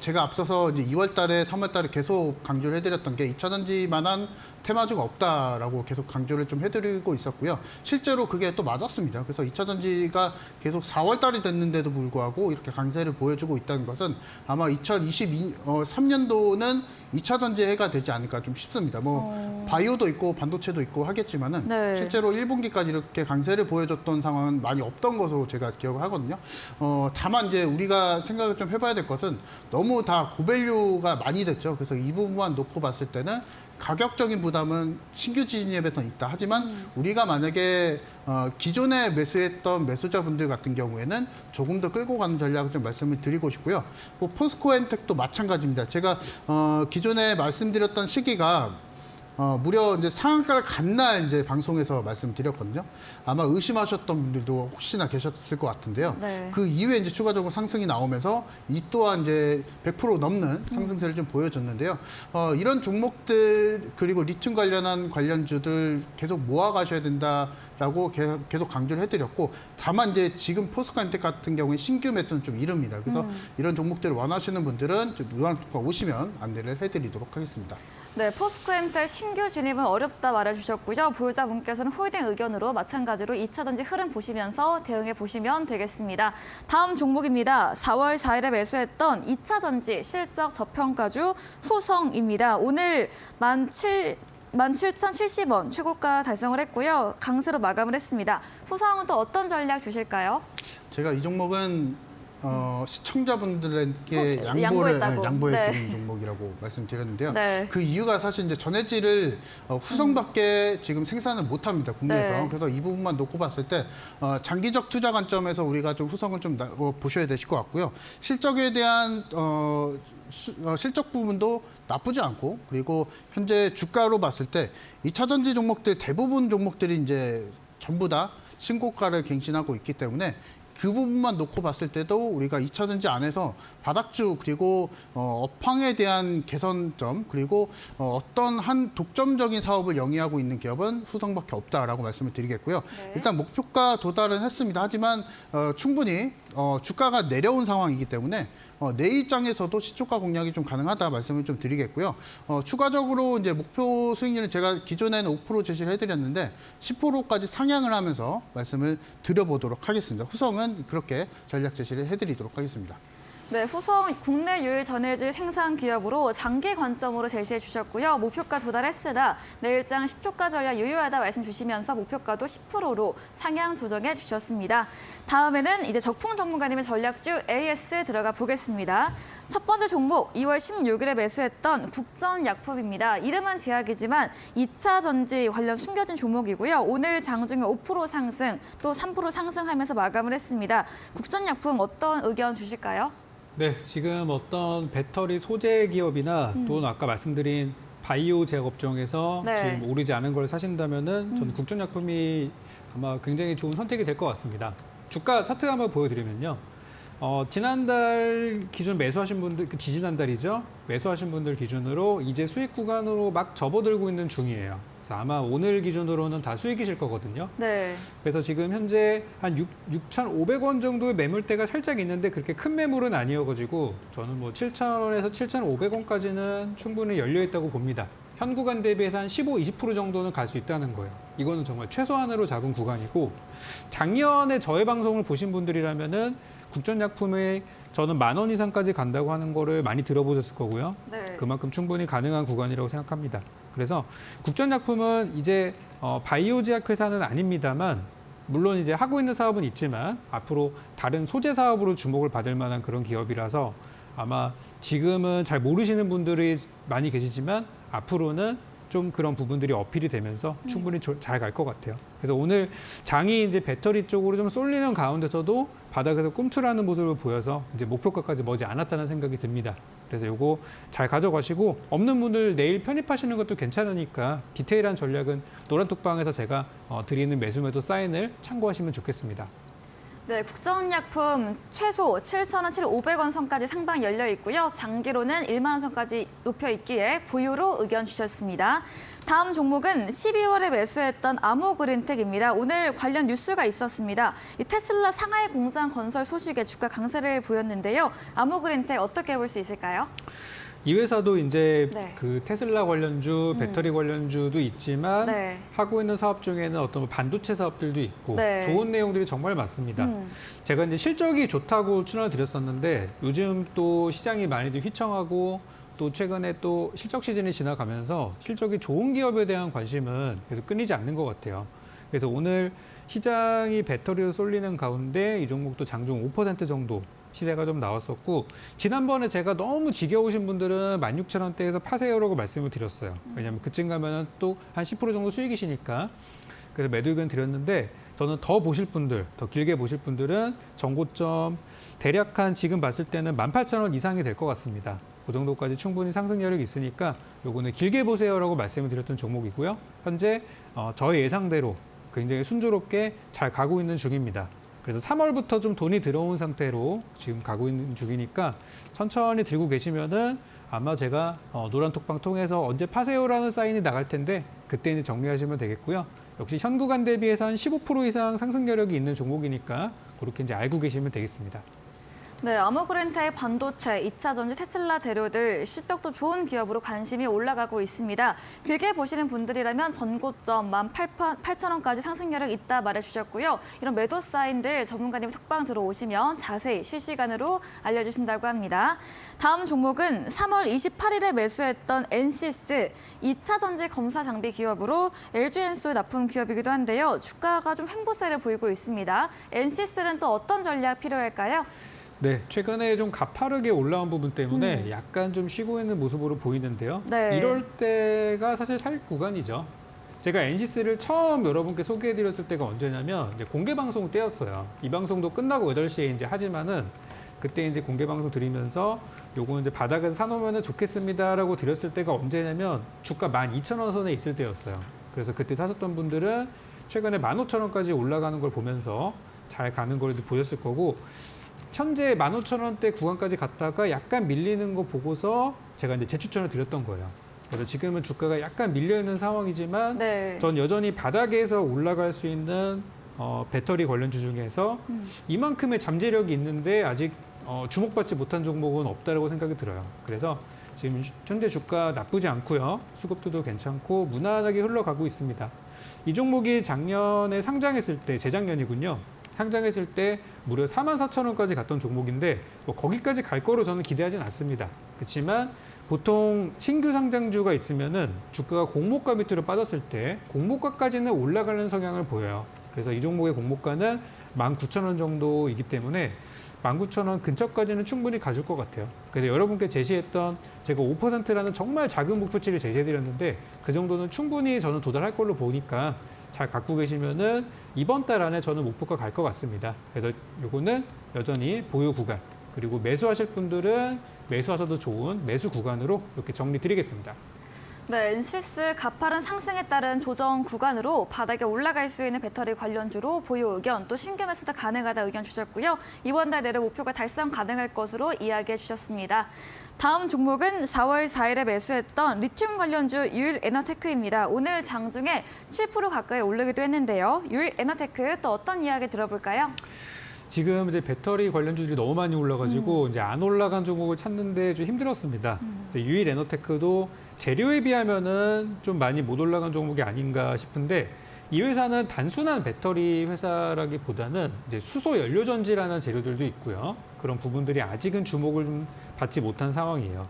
제가 앞서서 이제 2월달에, 3월달에 계속 강조를 해드렸던 게 2차 전지만한 테마주가 없다라고 계속 강조를 좀 해드리고 있었고요. 실제로 그게 또 맞았습니다. 그래서 2차 전지가 계속 4월달이 됐는데도 불구하고 이렇게 강세를 보여주고 있다는 것은 아마 2023년도는 2차 전지의 해가 되지 않을까 좀 싶습니다. 뭐 바이오도 있고 반도체도 있고 하겠지만은 네. 실제로 1분기까지 이렇게 강세를 보여줬던 상황은 많이 없던 것으로 제가 기억을 하거든요. 다만 이제 우리가 생각을 좀 해봐야 될 것은 너무 다 고밸류가 많이 됐죠. 그래서 이 부분만 놓고 봤을 때는 가격적인 부담은 신규 진입에서는 있다. 하지만 우리가 만약에 기존에 매수했던 매수자분들 같은 경우에는 조금 더 끌고 가는 전략을 좀 말씀을 드리고 싶고요. 뭐 포스코 엔텍도 마찬가지입니다. 제가 기존에 말씀드렸던 시기가 무려 이제 상한가를 간 날 이제 방송에서 말씀드렸거든요. 아마 의심하셨던 분들도 혹시나 계셨을 것 같은데요. 네. 그 이후에 이제 추가적으로 상승이 나오면서 이 또한 이제 100% 넘는 상승세를 좀 보여줬는데요. 이런 종목들 그리고 리튬 관련한 관련주들 계속 모아가셔야 된다라고 계속 강조를 해드렸고, 다만 이제 지금 포스코엔텍 같은 경우에 신규 매수는 좀 이릅니다. 그래서 이런 종목들을 원하시는 분들은 누나가 오시면 안내를 해드리도록 하겠습니다. 네, 포스코엠텔 신규 진입은 어렵다 말해주셨고요. 보유자분께서는 홀딩 의견으로 마찬가지로 2차전지 흐름 보시면서 대응해 보시면 되겠습니다. 다음 종목입니다. 4월 4일에 매수했던 2차전지 실적 저평가주 후성입니다. 오늘 17,070원 최고가 달성을 했고요. 강세로 마감을 했습니다. 후성은 또 어떤 전략 주실까요? 제가 이 종목은 시청자분들에게 양보했다고. 양보해드린 네. 종목이라고 말씀드렸는데요. 네. 그 이유가 사실 이제 전해질을 후성밖에 지금 생산을 못합니다, 국내에서. 네. 그래서 이 부분만 놓고 봤을 때 장기적 투자 관점에서 우리가 좀 후성을 좀 보셔야 되실 것 같고요. 실적에 대한 실적 부분도 나쁘지 않고, 그리고 현재 주가로 봤을 때 2차전지 종목들 대부분 종목들이 이제 전부 다 신고가를 갱신하고 있기 때문에 그 부분만 놓고 봤을 때도 우리가 2차전지 안에서 바닥주, 그리고 업황에 대한 개선점, 그리고 어떤 한 독점적인 사업을 영위하고 있는 기업은 후성밖에 없다라고 말씀을 드리겠고요. 네. 일단 목표가 도달은 했습니다. 하지만 충분히 주가가 내려온 상황이기 때문에 내 입장에서도 시초가 공략이 좀 가능하다 말씀을 좀 드리겠고요. 추가적으로 이제 목표 수익률은 제가 기존에는 5% 제시를 해드렸는데 10%까지 상향을 하면서 말씀을 드려보도록 하겠습니다. 후성은 그렇게 전략 제시를 해드리도록 하겠습니다. 네, 후성 국내 유일 전해질 생산 기업으로 장기 관점으로 제시해 주셨고요. 목표가 도달했으나 내일장 시초가 전략 유효하다 말씀 주시면서 목표가도 10%로 상향 조정해 주셨습니다. 다음에는 이제 적풍 전문가님의 전략주 AS 들어가 보겠습니다. 첫 번째 종목 2월 16일에 매수했던 국전약품입니다. 이름은 제약이지만 2차 전지 관련 숨겨진 종목이고요. 오늘 장중에 5% 상승, 또 3% 상승하면서 마감을 했습니다. 국전약품 어떤 의견 주실까요? 네, 지금 어떤 배터리 소재 기업이나 또는 아까 말씀드린 바이오 제약 업종에서 네. 지금 오르지 않은 걸 사신다면은 저는 국전약품이 아마 굉장히 좋은 선택이 될 것 같습니다. 주가 차트 한번 보여드리면요. 지난달 기준 매수하신 분들, 지지난달이죠. 매수하신 분들 기준으로 이제 수익 구간으로 막 접어들고 있는 중이에요. 그래서 아마 오늘 기준으로는 다 수익이실 거거든요. 네. 그래서 지금 현재 한 6,500원 정도의 매물대가 살짝 있는데 그렇게 큰 매물은 아니어가지고 저는 뭐 7,000원에서 7,500원까지는 충분히 열려 있다고 봅니다. 현 구간 대비해서 한 15, 20% 정도는 갈 수 있다는 거예요. 이거는 정말 최소한으로 잡은 구간이고, 작년에 저의 방송을 보신 분들이라면은 국전약품에 저는 10,000원 이상까지 간다고 하는 거를 많이 들어보셨을 거고요. 네. 그만큼 충분히 가능한 구간이라고 생각합니다. 그래서 국전약품은 이제 바이오 제약 회사는 아닙니다만, 물론 이제 하고 있는 사업은 있지만 앞으로 다른 소재 사업으로 주목을 받을 만한 그런 기업이라서 아마 지금은 잘 모르시는 분들이 많이 계시지만 앞으로는 좀 그런 부분들이 어필이 되면서 충분히 잘 갈 것 같아요. 그래서 오늘 장이 이제 배터리 쪽으로 좀 쏠리는 가운데서도 바닥에서 꿈틀하는 모습을 보여서 이제 목표가까지 머지 않았다는 생각이 듭니다. 그래서 요거 잘 가져가시고, 없는 분들 내일 편입하시는 것도 괜찮으니까 디테일한 전략은 노란톡방에서 제가 드리는 매수매도 사인을 참고하시면 좋겠습니다. 네, 국전약품 최소 7,000원, 7,500원 선까지 상방 열려 있고요. 장기로는 1만 원 선까지 높여 있기에 보유로 의견 주셨습니다. 다음 종목은 12월에 매수했던 아모그린텍입니다. 오늘 관련 뉴스가 있었습니다. 이 테슬라 상하이 공장 건설 소식에 주가 강세를 보였는데요. 아모그린텍 어떻게 볼 수 있을까요? 이 회사도 이제 네. 그 테슬라 관련주, 배터리 관련주도 있지만 네. 하고 있는 사업 중에는 어떤 뭐 반도체 사업들도 있고 네. 좋은 내용들이 정말 많습니다. 제가 이제 실적이 좋다고 추천을 드렸었는데 요즘 또 시장이 많이들 휘청하고 또 최근에 또 실적 시즌이 지나가면서 실적이 좋은 기업에 대한 관심은 계속 끊이지 않는 것 같아요. 그래서 오늘 시장이 배터리로 쏠리는 가운데 이 종목도 장중 5% 정도 시세가 좀 나왔었고, 지난번에 제가 너무 지겨우신 분들은 16,000원대에서 파세요라고 말씀을 드렸어요. 왜냐하면 그쯤 가면은 또 한 10% 정도 수익이시니까. 그래서 매도 의견 드렸는데, 저는 더 보실 분들, 더 길게 보실 분들은 정고점 대략 한 지금 봤을 때는 18,000원 이상이 될 것 같습니다. 그 정도까지 충분히 상승 여력이 있으니까 요거는 길게 보세요라고 말씀을 드렸던 종목이고요. 현재 저의 예상대로 굉장히 순조롭게 잘 가고 있는 중입니다. 그래서 3월부터 좀 돈이 들어온 상태로 지금 가고 있는 중이니까 천천히 들고 계시면은 아마 제가 노란톡방 통해서 언제 파세요라는 사인이 나갈 텐데 그때 이제 정리하시면 되겠고요. 역시 현 구간 대비해서 한 15% 이상 상승 여력이 있는 종목이니까 그렇게 이제 알고 계시면 되겠습니다. 네, 아모그렌타의 반도체, 2차 전지 테슬라 재료들 실적도 좋은 기업으로 관심이 올라가고 있습니다. 길게 보시는 분들이라면 전고점 18,000원까지 상승률이 있다 말해주셨고요. 이런 매도 사인들 전문가님 톡방 들어오시면 자세히 실시간으로 알려주신다고 합니다. 다음 종목은 3월 28일에 매수했던 엔시스, 2차 전지 검사 장비 기업으로 LG엔솔 납품 기업이기도 한데요. 주가가 좀 횡보세를 보이고 있습니다. 엔시스는 또 어떤 전략 필요할까요? 네, 최근에 좀 가파르게 올라온 부분 때문에 약간 좀 쉬고 있는 모습으로 보이는데요. 네. 이럴 때가 사실 살 구간이죠. 제가 엔시스를 처음 여러분께 소개해드렸을 때가 언제냐면 이제 공개 방송 때였어요. 이 방송도 끝나고 8시에 이제 하지만은 그때 이제 공개 방송 드리면서 요거 이제 바닥에서 사놓으면 좋겠습니다라고 드렸을 때가 언제냐면 주가 12,000원 선에 있을 때였어요. 그래서 그때 사셨던 분들은 최근에 15,000원까지 올라가는 걸 보면서 잘 가는 걸 보셨을 거고, 현재 15,000원대 구간까지 갔다가 약간 밀리는 거 보고서 제가 이제 재추천을 드렸던 거예요. 그래서 지금은 주가가 약간 밀려 있는 상황이지만 네. 전 여전히 바닥에서 올라갈 수 있는 배터리 관련주 중에서 이만큼의 잠재력이 있는데 아직 주목받지 못한 종목은 없다고 생각이 들어요. 그래서 지금 현재 주가 나쁘지 않고요. 수급도 괜찮고 무난하게 흘러가고 있습니다. 이 종목이 작년에 상장했을 때, 재작년이군요. 상장했을 때 무려 44,000원까지 갔던 종목인데 뭐 거기까지 갈 거로 저는 기대하진 않습니다. 그렇지만 보통 신규 상장주가 있으면은 주가가 공모가 밑으로 빠졌을 때 공모가까지는 올라가는 성향을 보여요. 그래서 이 종목의 공모가는 19,000원 정도이기 때문에 19,000원 근처까지는 충분히 가줄 것 같아요. 그래서 여러분께 제시했던 제가 5%라는 정말 작은 목표치를 제시해드렸는데 그 정도는 충분히 저는 도달할 걸로 보니까 잘 갖고 계시면은 이번 달 안에 저는 목표가 갈 것 같습니다. 그래서 요거는 여전히 보유 구간, 그리고 매수하실 분들은 매수하셔도 좋은 매수 구간으로 이렇게 정리 드리겠습니다. 네, 엔시스 가파른 상승에 따른 조정 구간으로 바닥에 올라갈 수 있는 배터리 관련주로 보유 의견, 또 신규 매수도 가능하다 의견 주셨고요. 이번 달 내로 목표가 달성 가능할 것으로 이야기해 주셨습니다. 다음 종목은 4월 4일에 매수했던 리튬 관련주 유일에너테크입니다. 오늘 장중에 7% 가까이 오르기도 했는데요. 유일에너테크 또 어떤 이야기 들어볼까요? 지금 이제 배터리 관련주들이 너무 많이 올라가지고 이제 안 올라간 종목을 찾는데 좀 힘들었습니다. 유일에너테크도 재료에 비하면은 좀 많이 못 올라간 종목이 아닌가 싶은데, 이 회사는 단순한 배터리 회사라기보다는 이제 수소 연료 전지라는 재료들도 있고요. 그런 부분들이 아직은 주목을 좀 받지 못한 상황이에요.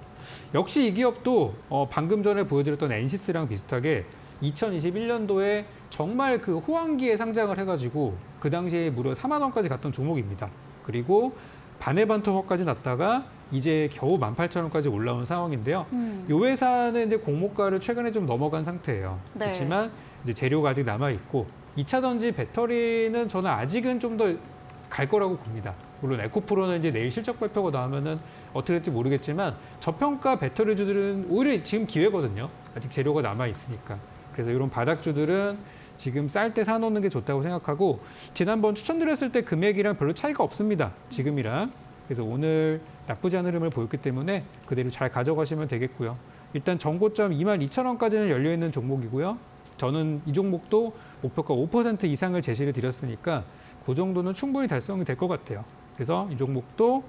역시 이 기업도 방금 전에 보여드렸던 엔시스랑 비슷하게 2021년도에 정말 그 호황기에 상장을 해가지고 그 당시에 무려 4만 원까지 갔던 종목입니다. 그리고 반의 반토막까지 났다가 이제 겨우 18,000원까지 올라온 상황인데요. 이 회사는 이제 공모가를 최근에 좀 넘어간 상태예요. 네. 그렇지만 이제 재료가 아직 남아 있고 2차 전지 배터리는 저는 아직은 좀 더 갈 거라고 봅니다. 물론 에코프로는 이제 내일 실적 발표가 나오면은 어떻게 될지 모르겠지만 저평가 배터리주들은 오히려 지금 기회거든요. 아직 재료가 남아 있으니까. 그래서 이런 바닥주들은 지금 쌀 때 사놓는 게 좋다고 생각하고, 지난번 추천드렸을 때 금액이랑 별로 차이가 없습니다. 지금이랑. 그래서 오늘 나쁘지 않은 흐름을 보였기 때문에 그대로 잘 가져가시면 되겠고요. 일단 전고점 22,000원까지는 열려있는 종목이고요. 저는 이 종목도 목표가 5% 이상을 제시를 드렸으니까 그 정도는 충분히 달성이 될 것 같아요. 그래서 이 종목도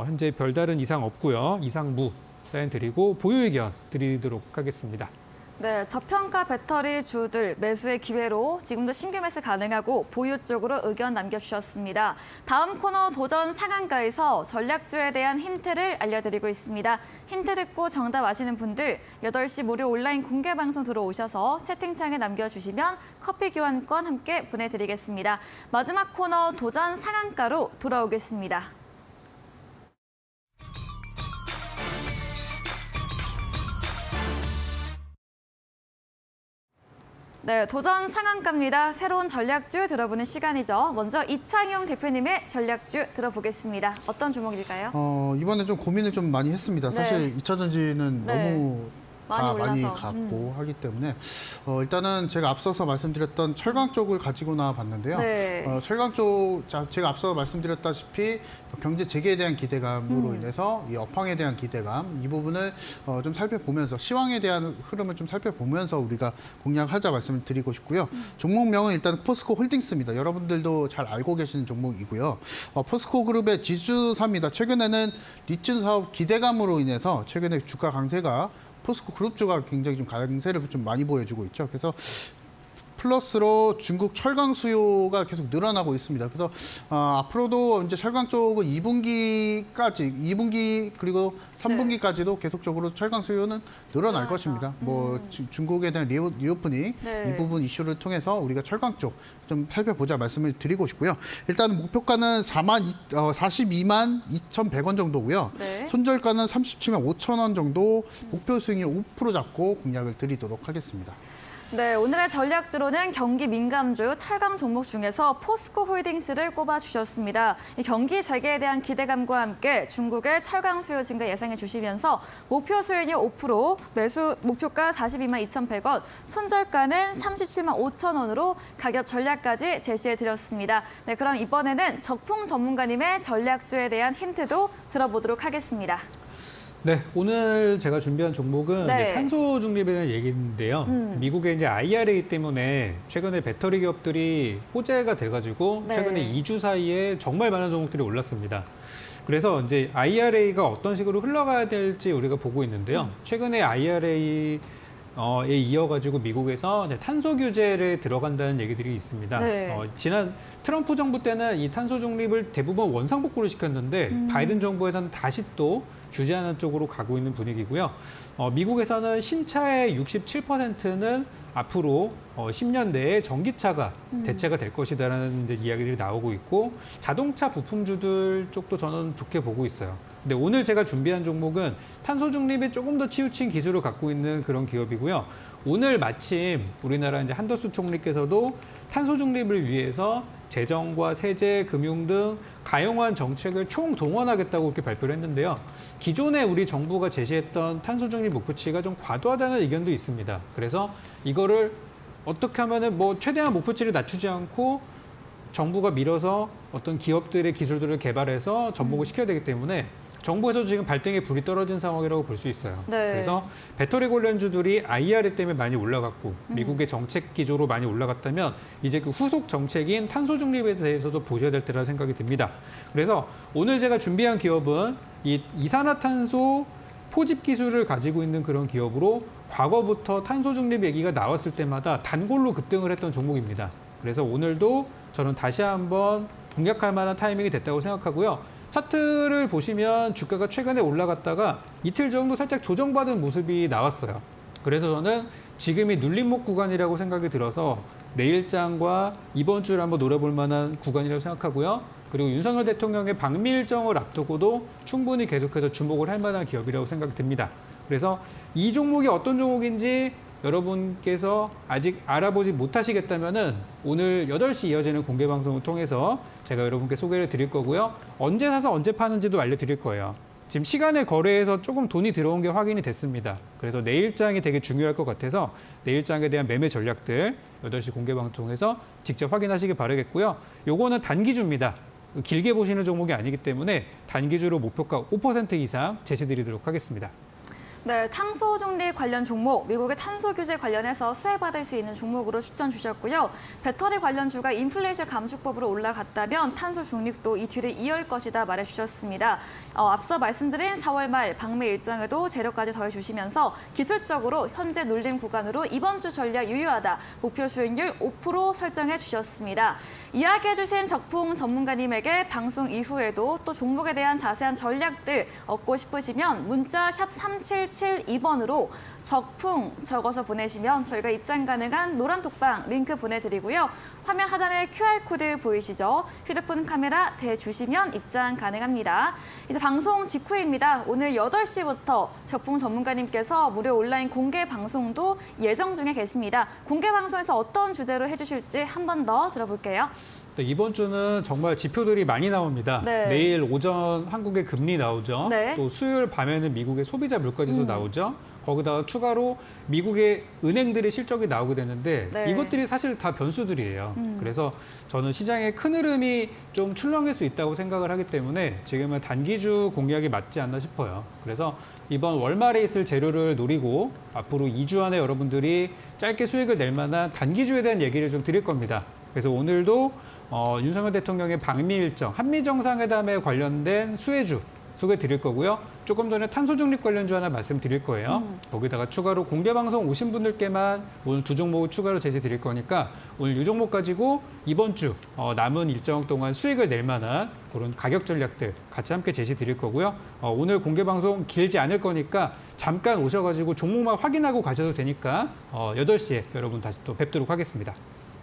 현재 별다른 이상 없고요. 이상무 사인 드리고 보유 의견 드리도록 하겠습니다. 네, 저평가 배터리 주들 매수의 기회로 지금도 신규 매수 가능하고 보유 쪽으로 의견 남겨주셨습니다. 다음 코너 도전 상한가에서 전략주에 대한 힌트를 알려드리고 있습니다. 힌트 듣고 정답 아시는 분들 8시 무료 온라인 공개 방송 들어오셔서 채팅창에 남겨주시면 커피 교환권 함께 보내드리겠습니다. 마지막 코너 도전 상한가로 돌아오겠습니다. 네, 도전 상한가입니다. 새로운 전략주 들어보는 시간이죠. 먼저 이창용 대표님의 전략주 들어보겠습니다. 어떤 종목일까요? 이번에 좀 고민을 좀 많이 했습니다. 네. 사실 2차 전지는 네. 너무 다 많이 올라서. 갔고 하기 때문에 일단은 제가 앞서서 말씀드렸던 철강 쪽을 가지고 나와 봤는데요. 네. 철강 쪽 제가 앞서 말씀드렸다시피 경제 재개에 대한 기대감으로 인해서 이 업황에 대한 기대감 이 부분을 좀 살펴보면서 시황에 대한 흐름을 좀 살펴보면서 우리가 공략하자 말씀을 드리고 싶고요. 종목명은 일단 포스코 홀딩스입니다. 여러분들도 잘 알고 계시는 종목이고요. 포스코 그룹의 지주사입니다. 최근에는 리튬 사업 기대감으로 인해서 최근에 주가 강세가 포스코 그룹주가 굉장히 좀 강세를 좀 많이 보여주고 있죠. 그래서 플러스로 중국 철강 수요가 계속 늘어나고 있습니다. 그래서 앞으로도 이제 철강 쪽은 2분기 그리고 3분기까지도 계속적으로 철강 수요는 늘어날 것입니다. 뭐 중국에 대한 리오프닝 네. 이 부분 이슈를 통해서 우리가 철강 쪽 좀 살펴보자 말씀을 드리고 싶고요. 일단 목표가는 42만 2,100원 정도고요. 네. 손절가는 37만 5천 원 정도 목표 수익률 5% 잡고 공략을 드리도록 하겠습니다. 네, 오늘의 전략주로는 경기 민감주 철강 종목 중에서 포스코 홀딩스를 꼽아주셨습니다. 이 경기 재개에 대한 기대감과 함께 중국의 철강 수요 증가 예상해 주시면서 목표 수익률 5%, 매수 목표가 42만 2,100원, 손절가는 37만 5천 원으로 가격 전략까지 제시해 드렸습니다. 네, 그럼 이번에는 적풍 전문가님의 전략주에 대한 힌트도 들어보도록 하겠습니다. 네, 오늘 제가 준비한 종목은 네. 이제 탄소 중립에 대한 얘기인데요. 미국의 이제 IRA 때문에 최근에 배터리 기업들이 호재가 돼가지고 네. 최근에 2주 사이에 정말 많은 종목들이 올랐습니다. 그래서 이제 IRA가 어떤 식으로 흘러가야 될지 우리가 보고 있는데요. 최근에 IRA에 이어가지고 미국에서 이제 탄소 규제를 들어간다는 얘기들이 있습니다. 네. 지난 트럼프 정부 때는 이 탄소 중립을 대부분 원상복구를 시켰는데 바이든 정부에서는 다시 또 규제하는 쪽으로 가고 있는 분위기고요. 미국에서는 신차의 67%는 앞으로 10년 내에 전기차가 대체가 될 것이다라는 이제 이야기들이 나오고 있고 자동차 부품주들 쪽도 저는 좋게 보고 있어요. 근데 오늘 제가 준비한 종목은 탄소 중립에 조금 더 치우친 기술을 갖고 있는 그런 기업이고요. 오늘 마침 우리나라 이제 한덕수 총리께서도 탄소 중립을 위해서 재정과 세제, 금융 등 가용한 정책을 총동원하겠다고 이렇게 발표를 했는데요. 기존에 우리 정부가 제시했던 탄소 중립 목표치가 좀 과도하다는 의견도 있습니다. 그래서 이거를 어떻게 하면은 뭐 최대한 목표치를 낮추지 않고 정부가 밀어서 어떤 기업들의 기술들을 개발해서 접목을 시켜야 되기 때문에 정부에서도 지금 발등에 불이 떨어진 상황이라고 볼 수 있어요. 네. 그래서 배터리 관련주들이 IRA 때문에 많이 올라갔고 미국의 정책 기조로 많이 올라갔다면 이제 그 후속 정책인 탄소 중립에 대해서도 보셔야 될 때라 생각이 듭니다. 그래서 오늘 제가 준비한 기업은 이 이산화탄소 포집 기술을 가지고 있는 그런 기업으로 과거부터 탄소 중립 얘기가 나왔을 때마다 단골로 급등을 했던 종목입니다. 그래서 오늘도 저는 다시 한번 공략할 만한 타이밍이 됐다고 생각하고요. 차트를 보시면 주가가 최근에 올라갔다가 이틀 정도 살짝 조정받은 모습이 나왔어요. 그래서 저는 지금이 눌림목 구간이라고 생각이 들어서 내일장과 이번 주를 한번 노려볼 만한 구간이라고 생각하고요. 그리고 윤석열 대통령의 방미 일정을 앞두고도 충분히 계속해서 주목을 할 만한 기업이라고 생각이 듭니다. 그래서 이 종목이 어떤 종목인지 여러분께서 아직 알아보지 못하시겠다면은 오늘 8시 이어지는 공개 방송을 통해서 제가 여러분께 소개를 드릴 거고요. 언제 사서 언제 파는지도 알려드릴 거예요. 지금 시간에 거래해서 조금 돈이 들어온 게 확인이 됐습니다. 그래서 내일장이 되게 중요할 것 같아서 내일장에 대한 매매 전략들 8시 공개 방송에서 직접 확인하시기 바라겠고요. 요거는 단기주입니다. 길게 보시는 종목이 아니기 때문에 단기주로 목표가 5% 이상 제시드리도록 하겠습니다. 네, 탄소 중립 관련 종목, 미국의 탄소 규제 관련해서 수혜받을 수 있는 종목으로 추천 주셨고요. 배터리 관련주가 인플레이션 감축법으로 올라갔다면 탄소 중립도 이 뒤를 이을 것이다 말해주셨습니다. 앞서 말씀드린 4월 말 방미 일정에도 재료까지 더해주시면서 기술적으로 현재 눌림 구간으로 이번 주 전략 유효하다, 목표 수익률 5% 설정해 주셨습니다. 이야기해주신 적풍 전문가님에게 방송 이후에도 또 종목에 대한 자세한 전략들 얻고 싶으시면 문자 샵 3772번으로 적풍 적어서 보내시면 저희가 입장 가능한 노란 톡방 링크 보내드리고요. 화면 하단에 QR코드 보이시죠? 휴대폰 카메라 대주시면 입장 가능합니다. 이제 방송 직후입니다. 오늘 8시부터 적풍 전문가님께서 무료 온라인 공개 방송도 예정 중에 계십니다. 공개 방송에서 어떤 주제로 해주실지 한 번 더 들어볼게요. 네, 이번 주는 정말 지표들이 많이 나옵니다. 네. 내일 오전 한국의 금리 나오죠. 네. 또 수요일 밤에는 미국의 소비자 물가지수 나오죠. 거기다가 추가로 미국의 은행들의 실적이 나오게 되는데 네. 이것들이 사실 다 변수들이에요. 그래서 저는 시장의 큰 흐름이 좀 출렁일 수 있다고 생각을 하기 때문에 지금은 단기주 공략이 맞지 않나 싶어요. 그래서 이번 월말에 있을 재료를 노리고 앞으로 2주 안에 여러분들이 짧게 수익을 낼 만한 단기주에 대한 얘기를 좀 드릴 겁니다. 그래서 오늘도 윤석열 대통령의 방미 일정, 한미 정상회담에 관련된 수혜주 소개해 드릴 거고요. 조금 전에 탄소 중립 관련주 하나 말씀드릴 거예요. 거기다가 추가로 공개 방송 오신 분들께만 오늘 2종목을 추가로 제시 드릴 거니까 오늘 이 종목 가지고 이번 주 남은 일정 동안 수익을 낼 만한 그런 가격 전략들 같이 함께 제시 드릴 거고요. 오늘 공개 방송 길지 않을 거니까 잠깐 오셔가지고 종목만 확인하고 가셔도 되니까 8시에 여러분 다시 또 뵙도록 하겠습니다.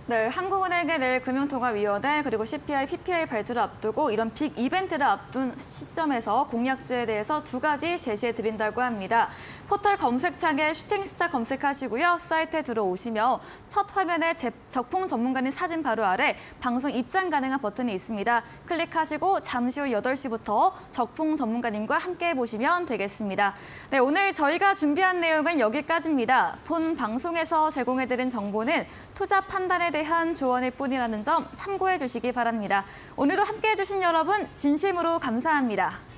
네, 한국은행의 내일 금융통화위원회 그리고 CPI, PPI 발표를 앞두고 이런 빅 이벤트를 앞둔 시점에서 공략주에 대해서 2가지 제시해드린다고 합니다. 포털 검색창에 슈팅스타 검색하시고요. 사이트에 들어오시면 첫 화면에 적풍 전문가님 사진 바로 아래 방송 입장 가능한 버튼이 있습니다. 클릭하시고 잠시 후 8시부터 적풍 전문가님과 함께 보시면 되겠습니다. 네, 오늘 저희가 준비한 내용은 여기까지입니다. 본 방송에서 제공해드린 정보는 투자 판단에 대한 조언일 뿐이라는 점 참고해 주시기 바랍니다. 오늘도 함께해 주신 여러분 진심으로 감사합니다.